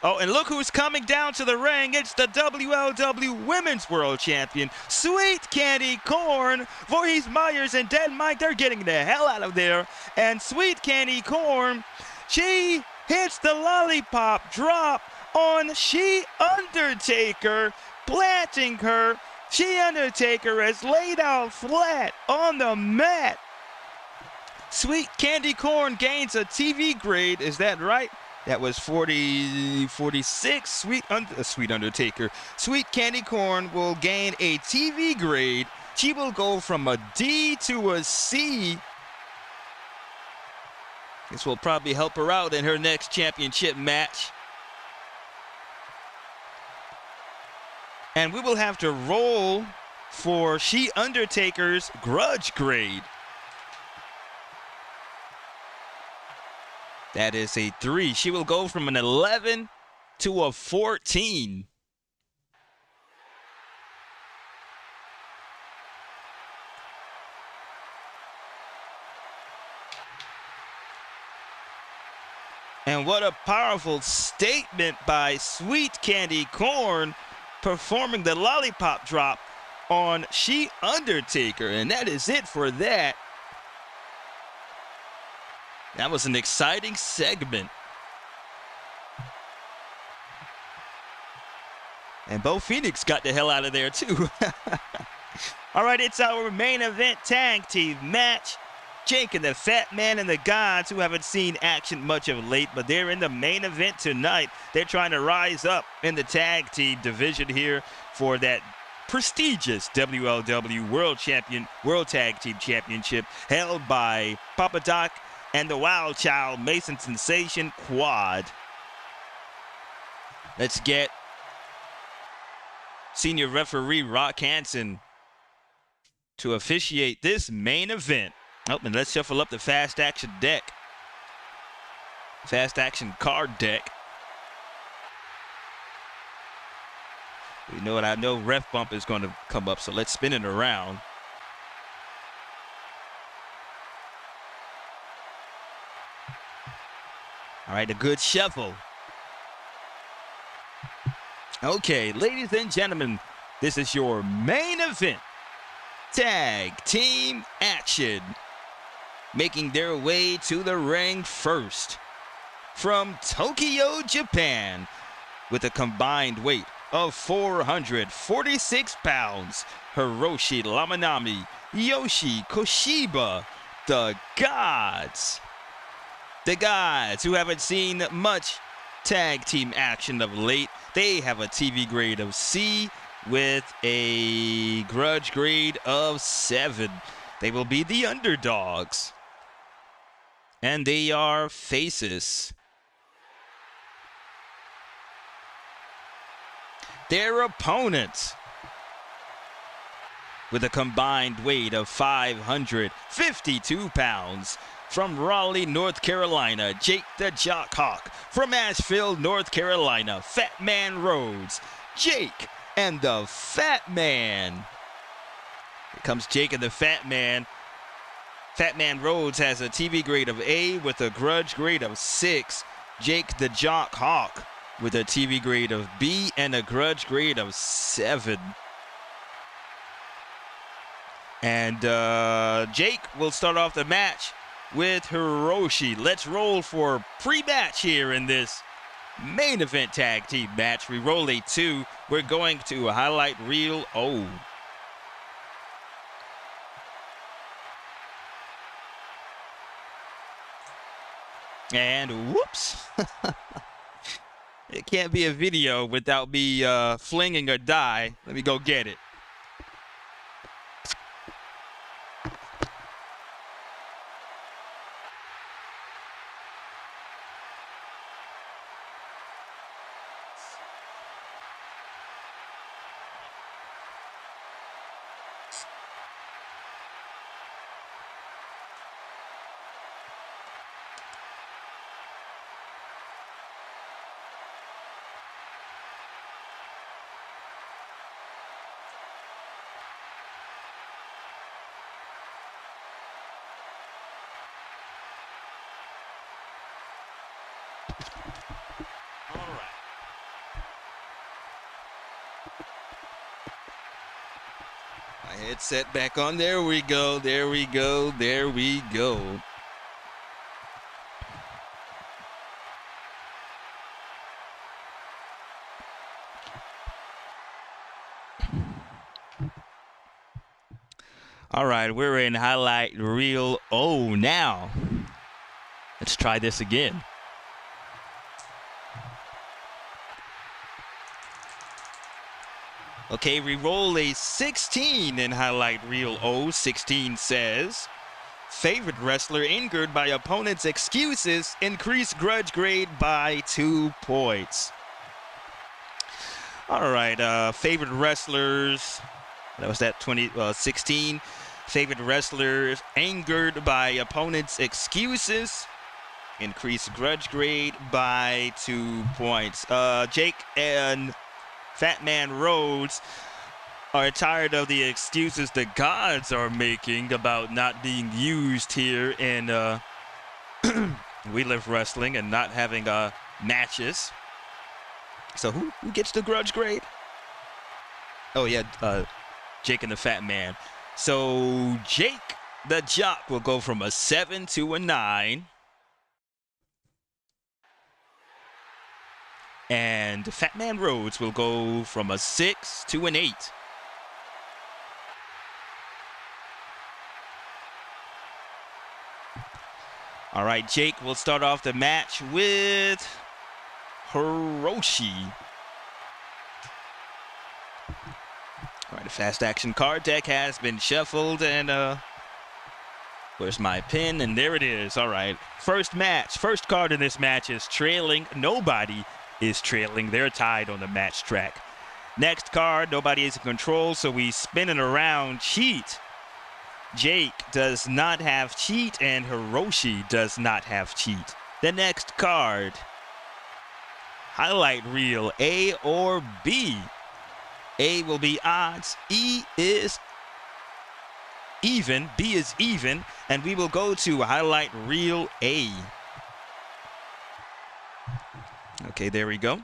Oh, and look who's coming down to the ring. It's the WLW Women's World Champion, Sweet Candy Corn. Voorhees Myers and Dead Mike, they're getting the hell out of there. And Sweet Candy Corn, she hits the lollipop drop on She Undertaker, planting her. She Undertaker is laid out flat on the mat. Sweet Candy Corn gains a TV grade, is that right? That was 46. Sweet Undertaker. Sweet Candy Corn will gain a TV grade. She will go from a D to a C. This will probably help her out in her next championship match. And we will have to roll for She Undertaker's grudge grade. That is a 3. She will go from an 11 to a 14. And what a powerful statement by Sweet Candy Corn, performing the lollipop drop on She Undertaker. And that is it for that. That was an exciting segment. And Bo Phoenix got the hell out of there, too. All right, it's our main event tag team match. Jake and the Fat Man and the Gods, who haven't seen action much of late, but they're in the main event tonight. They're trying to rise up in the tag team division here for that prestigious WLW World Tag Team Championship held by Papa Doc and the Wild Child Mason Sensation Quad. Let's get senior referee Rock Hansen to officiate this main event. Oh, and let's shuffle up the fast action deck. Fast action card deck. You know what? I know ref bump is going to come up, so let's spin it around. All right, a good shuffle. Okay, ladies and gentlemen, this is your main event. Tag team action. Making their way to the ring first. From Tokyo, Japan, with a combined weight of 446 pounds, Hiroshi Lamanami, Yoshi Koshiba, the Gods. The Gods, who haven't seen much tag team action of late, they have a TV grade of C with a grudge grade of 7. They will be the underdogs. And they are faces. Their opponents, with a combined weight of 552 pounds, from Raleigh, North Carolina, Jake the Jock Hawk. From Asheville, North Carolina, Fat Man Rhodes, Jake and the Fat Man. Here comes Jake and the Fat Man. Fat Man Rhodes has a TV grade of A with a grudge grade of 6. Jake the Jock Hawk with a TV grade of B and a grudge grade of 7. And Jake will start off the match with Hiroshi. Let's roll for pre-match here in this main event tag team match. We roll a 2. We're going to highlight reel O. And whoops. It can't be a video without me flinging a die. Let me go get it. Headset back on. There we go. There we go. There we go. All right, we're in highlight reel O now. Let's try this again. Okay, we roll a 16 in highlight reel O. 16 says, favorite wrestler injured by opponent's excuses, increase grudge grade by 2 points. All right, favorite wrestlers, that was that 16. Favorite wrestlers angered by opponent's excuses, increase grudge grade by 2 points. Jake and Fat Man Rhodes are tired of the excuses the Gods are making about not being used here in We Live Wrestling and not having matches. So who gets the grudge grade? Oh yeah, Jake and the Fat Man. So Jake the Jock will go from a 7 to a 9. And Fatman Rhodes will go from a 6 to an 8. All right, Jake will start off the match with Hiroshi. All right, the fast action card deck has been shuffled, and where's my pin? And there it is. All right, first match. First card in this match is trailing. Nobody is trailing. They're tied on the match track. Next card, nobody is in control, so we spin it around. Cheat. Jake does not have cheat, and Hiroshi does not have cheat. The next card, highlight reel, A or B. A will be odds, E is even, B is even, and we will go to highlight reel A. Okay, there we go.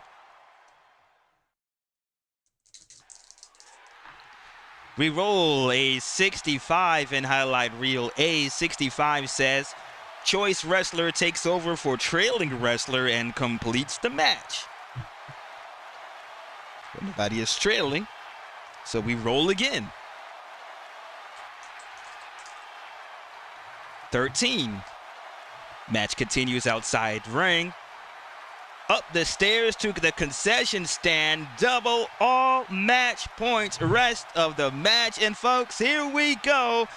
We roll a 65 in highlight reel A. 65 says, choice wrestler takes over for trailing wrestler and completes the match. Nobody is trailing, so we roll again. 13. Match continues outside ring. Up the stairs to the concession stand, double all match points, rest of the match. And folks, here we go,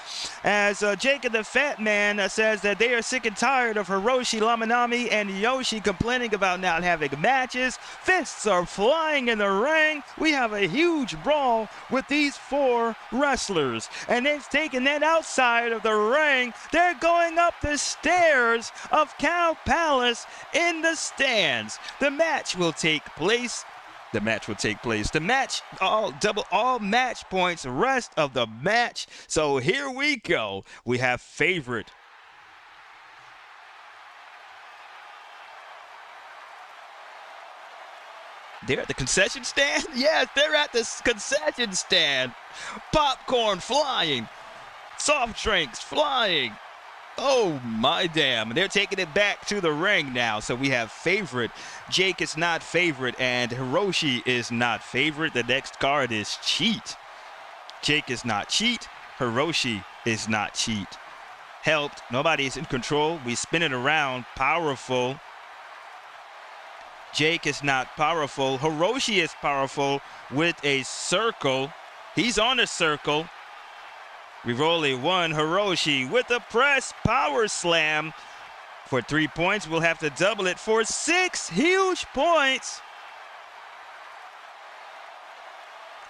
as Jake and the Fat Man says that they are sick and tired of Hiroshi, Lamanami, and Yoshi complaining about not having matches. Fists are flying in the ring. We have a huge brawl with these 4 wrestlers, and they've taken that outside of the ring. They're going up the stairs of Cow Palace in the stands. The match will take place. The match, all match points, rest of the match. So here we go. We have favorite. They're at the concession stand? Yes, they're at the concession stand. Popcorn flying. Soft drinks flying. Oh, my damn. They're taking it back to the ring now. So we have favorite. Jake is not favorite, and Hiroshi is not favorite. The next card is cheat. Jake is not cheat. Hiroshi is not cheat. Helped. Nobody is in control. We spin it around. Powerful. Jake is not powerful. Hiroshi is powerful with a circle. He's on a circle. We roll a 1. Hiroshi with a press power slam for 3 points. We'll have to double it for 6 huge points.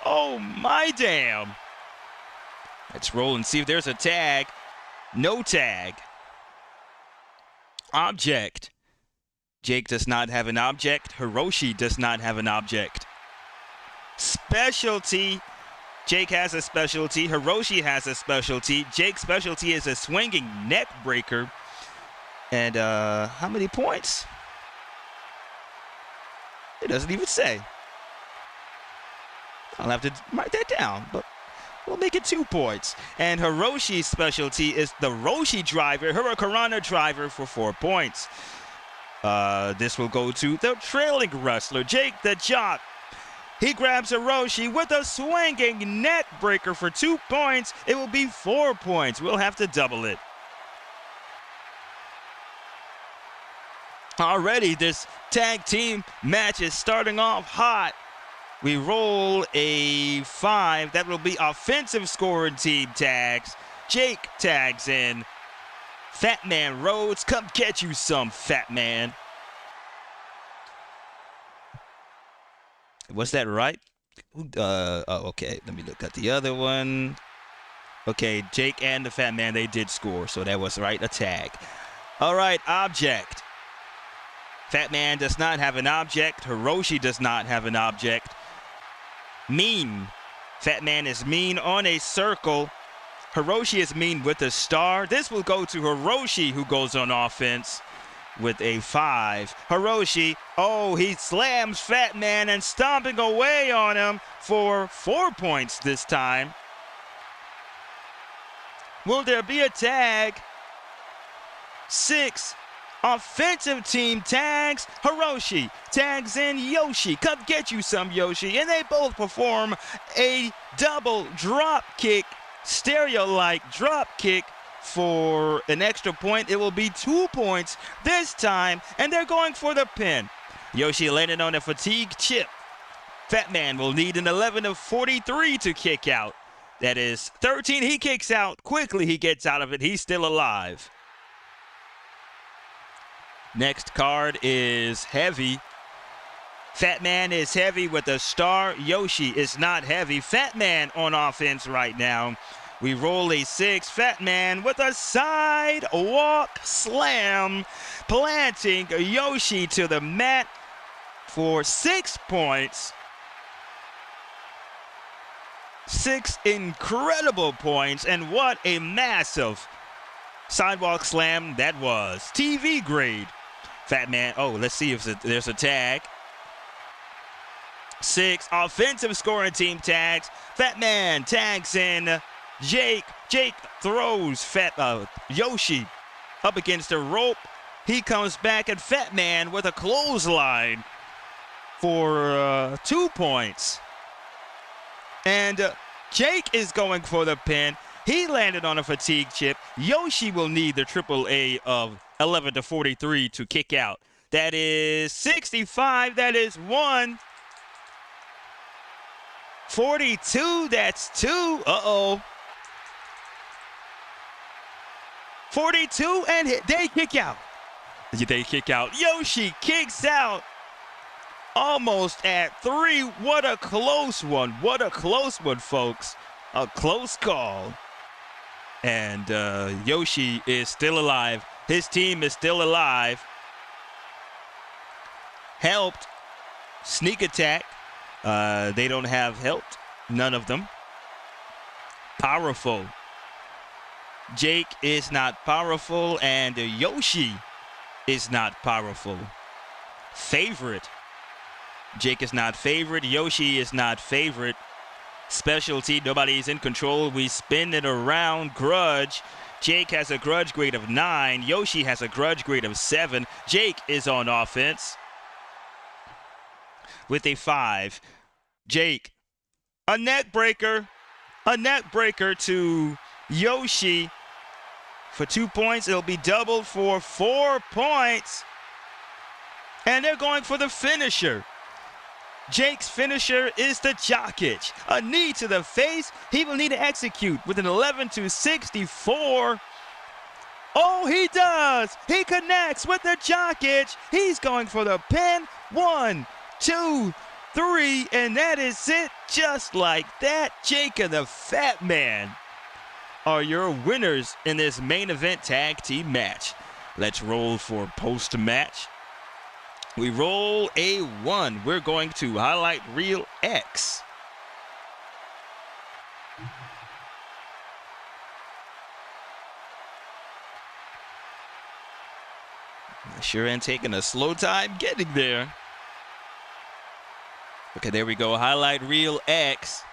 Oh, my damn. Let's roll and see if there's a tag. No tag. Object. Jake does not have an object. Hiroshi does not have an object. Specialty. Jake has a specialty. Hiroshi has a specialty. Jake's specialty is a swinging neck breaker. And how many points? It doesn't even say. I'll have to write that down, but we'll make it 2 points. And Hiroshi's specialty is the Roshi driver, Hurricanrana driver, for 4 points. This will go to the trailing wrestler, Jake the Jock. He grabs Hiroshi with a swinging neck breaker for 2 points. It will be 4 points. We'll have to double it. Already, this tag team match is starting off hot. We roll a 5. That will be offensive scoring team tags. Jake tags in. Fatman Rhodes, come get you some, Fatman. Was that right? Oh, okay. Let me look at the other one. Okay, Jake and the Fat Man, they did score, so that was right, a tag. All right, object. Fat Man does not have an object. Hiroshi does not have an object. Mean. Fat Man is mean on a circle. Hiroshi is mean with a star. This will go to Hiroshi, who goes on offense with a 5. Hiroshi, oh, he slams Fat Man and stomping away on him for 4 points this time. Will there be a tag? 6. Offensive team tags Hiroshi, tags in Yoshi. Come get you some, Yoshi. And they both perform a double drop kick, stereo-like drop kick for an extra point. It will be 2 points this time, and they're going for the pin. Yoshi landed on a fatigue chip. Phatman will need an 11 of 43 to kick out. That is 13. He kicks out. Quickly he gets out of it. He's still alive. Next card is heavy. Phatman is heavy with a star. Yoshi is not heavy. Phatman on offense right now. We roll a 6. Phatman with a sidewalk slam, planting Yoshi to the mat for 6 points. 6 incredible points, and what a massive sidewalk slam that was. TV grade. Phatman, oh, let's see if there's a tag. 6 offensive scoring team tags. Phatman tags in Jake. Jake throws Yoshi up against the rope. He comes back, and Phatman with a clothesline for 2 points. And Jake is going for the pin. He landed on a fatigue chip. Yoshi will need the AAA of 11 to 43 to kick out. That is 65. That is 1. 42. That's 2. Uh-oh. 42, and they kick out. They kick out. Yoshi kicks out. Almost at 3. What a close one. What a close one, folks. A close call. And Yoshi is still alive. His team is still alive. Helped. Sneak attack. They don't have helped. None of them. Powerful. Jake is not powerful, and Yoshi is not powerful. Favorite. Jake is not favorite. Yoshi is not favorite. Specialty, nobody's in control. We spin it around. Grudge. Jake has a grudge grade of 9. Yoshi has a grudge grade of 7. Jake is on offense with a 5. Jake, a neck breaker. A neck breaker to Yoshi for 2 points. It'll be doubled for 4 points. And they're going for the finisher. Jake's finisher is the JACKY. A knee to the face. He will need to execute with an 11 to 64. Oh, he does. He connects with the JACKY. He's going for the pin. 1, 2, 3, and that is it. Just like that, Jake and the Phatman are your winners in this main event tag team match. Let's roll for post-match. We roll a 1. We're going to highlight reel X. Sure ain't taking a slow time getting there. Okay, there we go. Highlight reel X.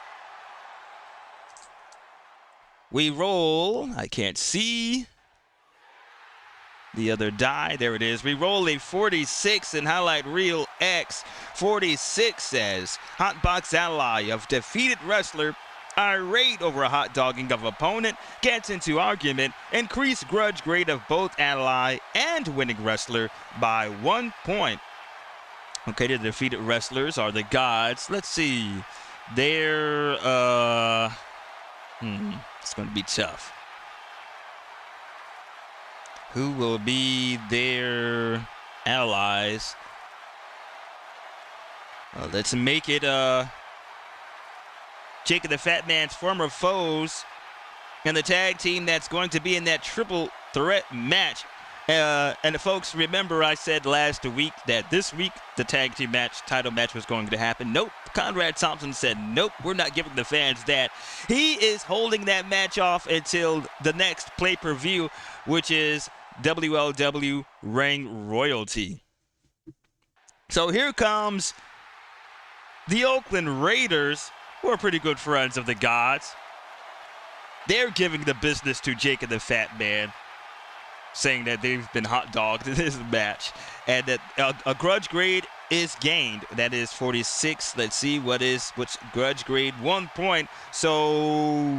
We roll. I can't see the other die. There it is. We roll a 46 in highlight reel X. 46 says, Hotbox ally of defeated wrestler, irate over a hot dogging of opponent, gets into argument, increased grudge grade of both ally and winning wrestler by 1 point. Okay, the defeated wrestlers are the gods. Let's see. They're, it's going to be tough. Who will be their allies? Let's make it Jake and the Phatman's former foes and the tag team that's going to be in that triple threat match. And the folks, remember I said last week that this week the tag team match, title match was going to happen. Nope. Conrad Thompson said, nope, we're not giving the fans that. He is holding that match off until the next pay-per-view, which is WLW Ring Royalty. So here comes the Oakland Raiders, who are pretty good friends of the gods. They're giving the business to Jake and the Phatman. saying that they've been hot dogged in this match, and that a grudge grade is gained. That is 46. Let's see which grudge grade. 1 point. So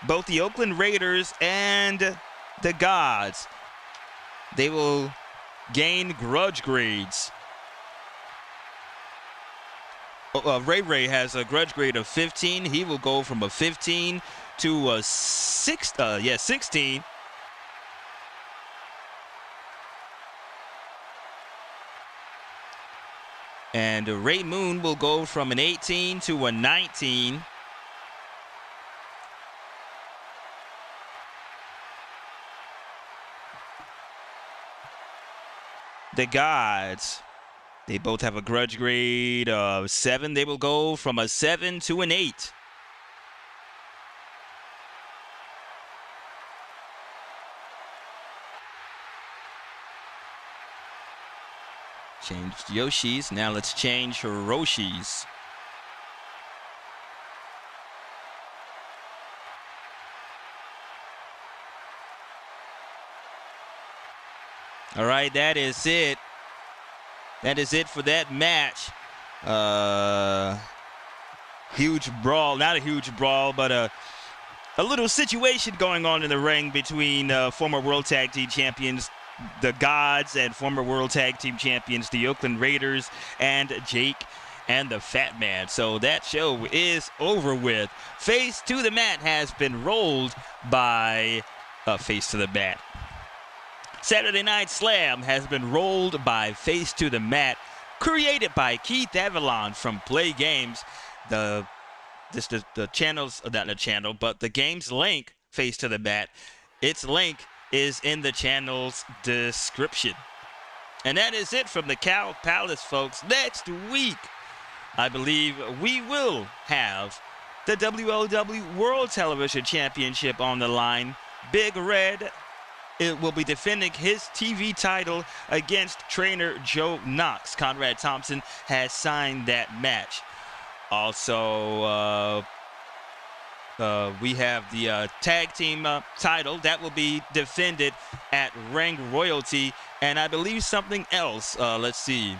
both the Oakland Raiders and the Gods, they will gain grudge grades. Ray has a grudge grade of 15. He will go from a 15 to a 16. And Ray Moon will go from an 18 to a 19. The Gods, they both have a grudge grade of 7. They will go from a 7 to an 8. Changed Yoshi's. Now let's change Hiroshi's. All right, that is it. That is it for that match. Huge brawl. Not a huge brawl, but a little situation going on in the ring between former World Tag Team Champions, the Gods, and former World Tag Team Champions, the Oakland Raiders, and Jake and the PHATMAN. So that show is over with. Face to the Mat has been rolled by Face to the Mat. Saturday Night Slam has been rolled by Face to the Mat, created by Keith Avalon from Play Games. The channel's not the channel, but the game's link, Face to the Mat, its link is in the channel's description. And that is it from the Cow Palace, folks. Next week, I believe we will have the WLW World Television Championship on the line. Big Red, it will be defending his TV title against trainer Joe Knox. Conrad Thompson has signed that match. Also, we have the tag team title that will be defended at Ring Royalty, and I believe something else. Let's see.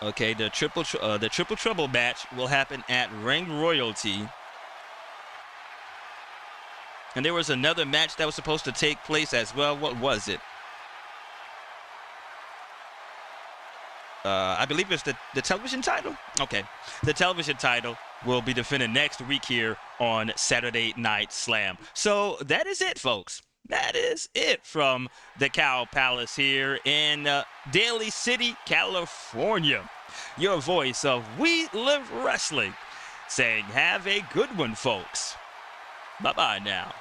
Okay, the triple trouble match will happen at Ring Royalty. And there was another match that was supposed to take place as well. What was it? I believe it's the television title. Okay, the television title will be defended next week here on Saturday Night Slam. So that is it, folks. That is it from the Cow Palace here in Daly City, California. Your voice of We Live Wrestling saying have a good one, folks. Bye-bye now.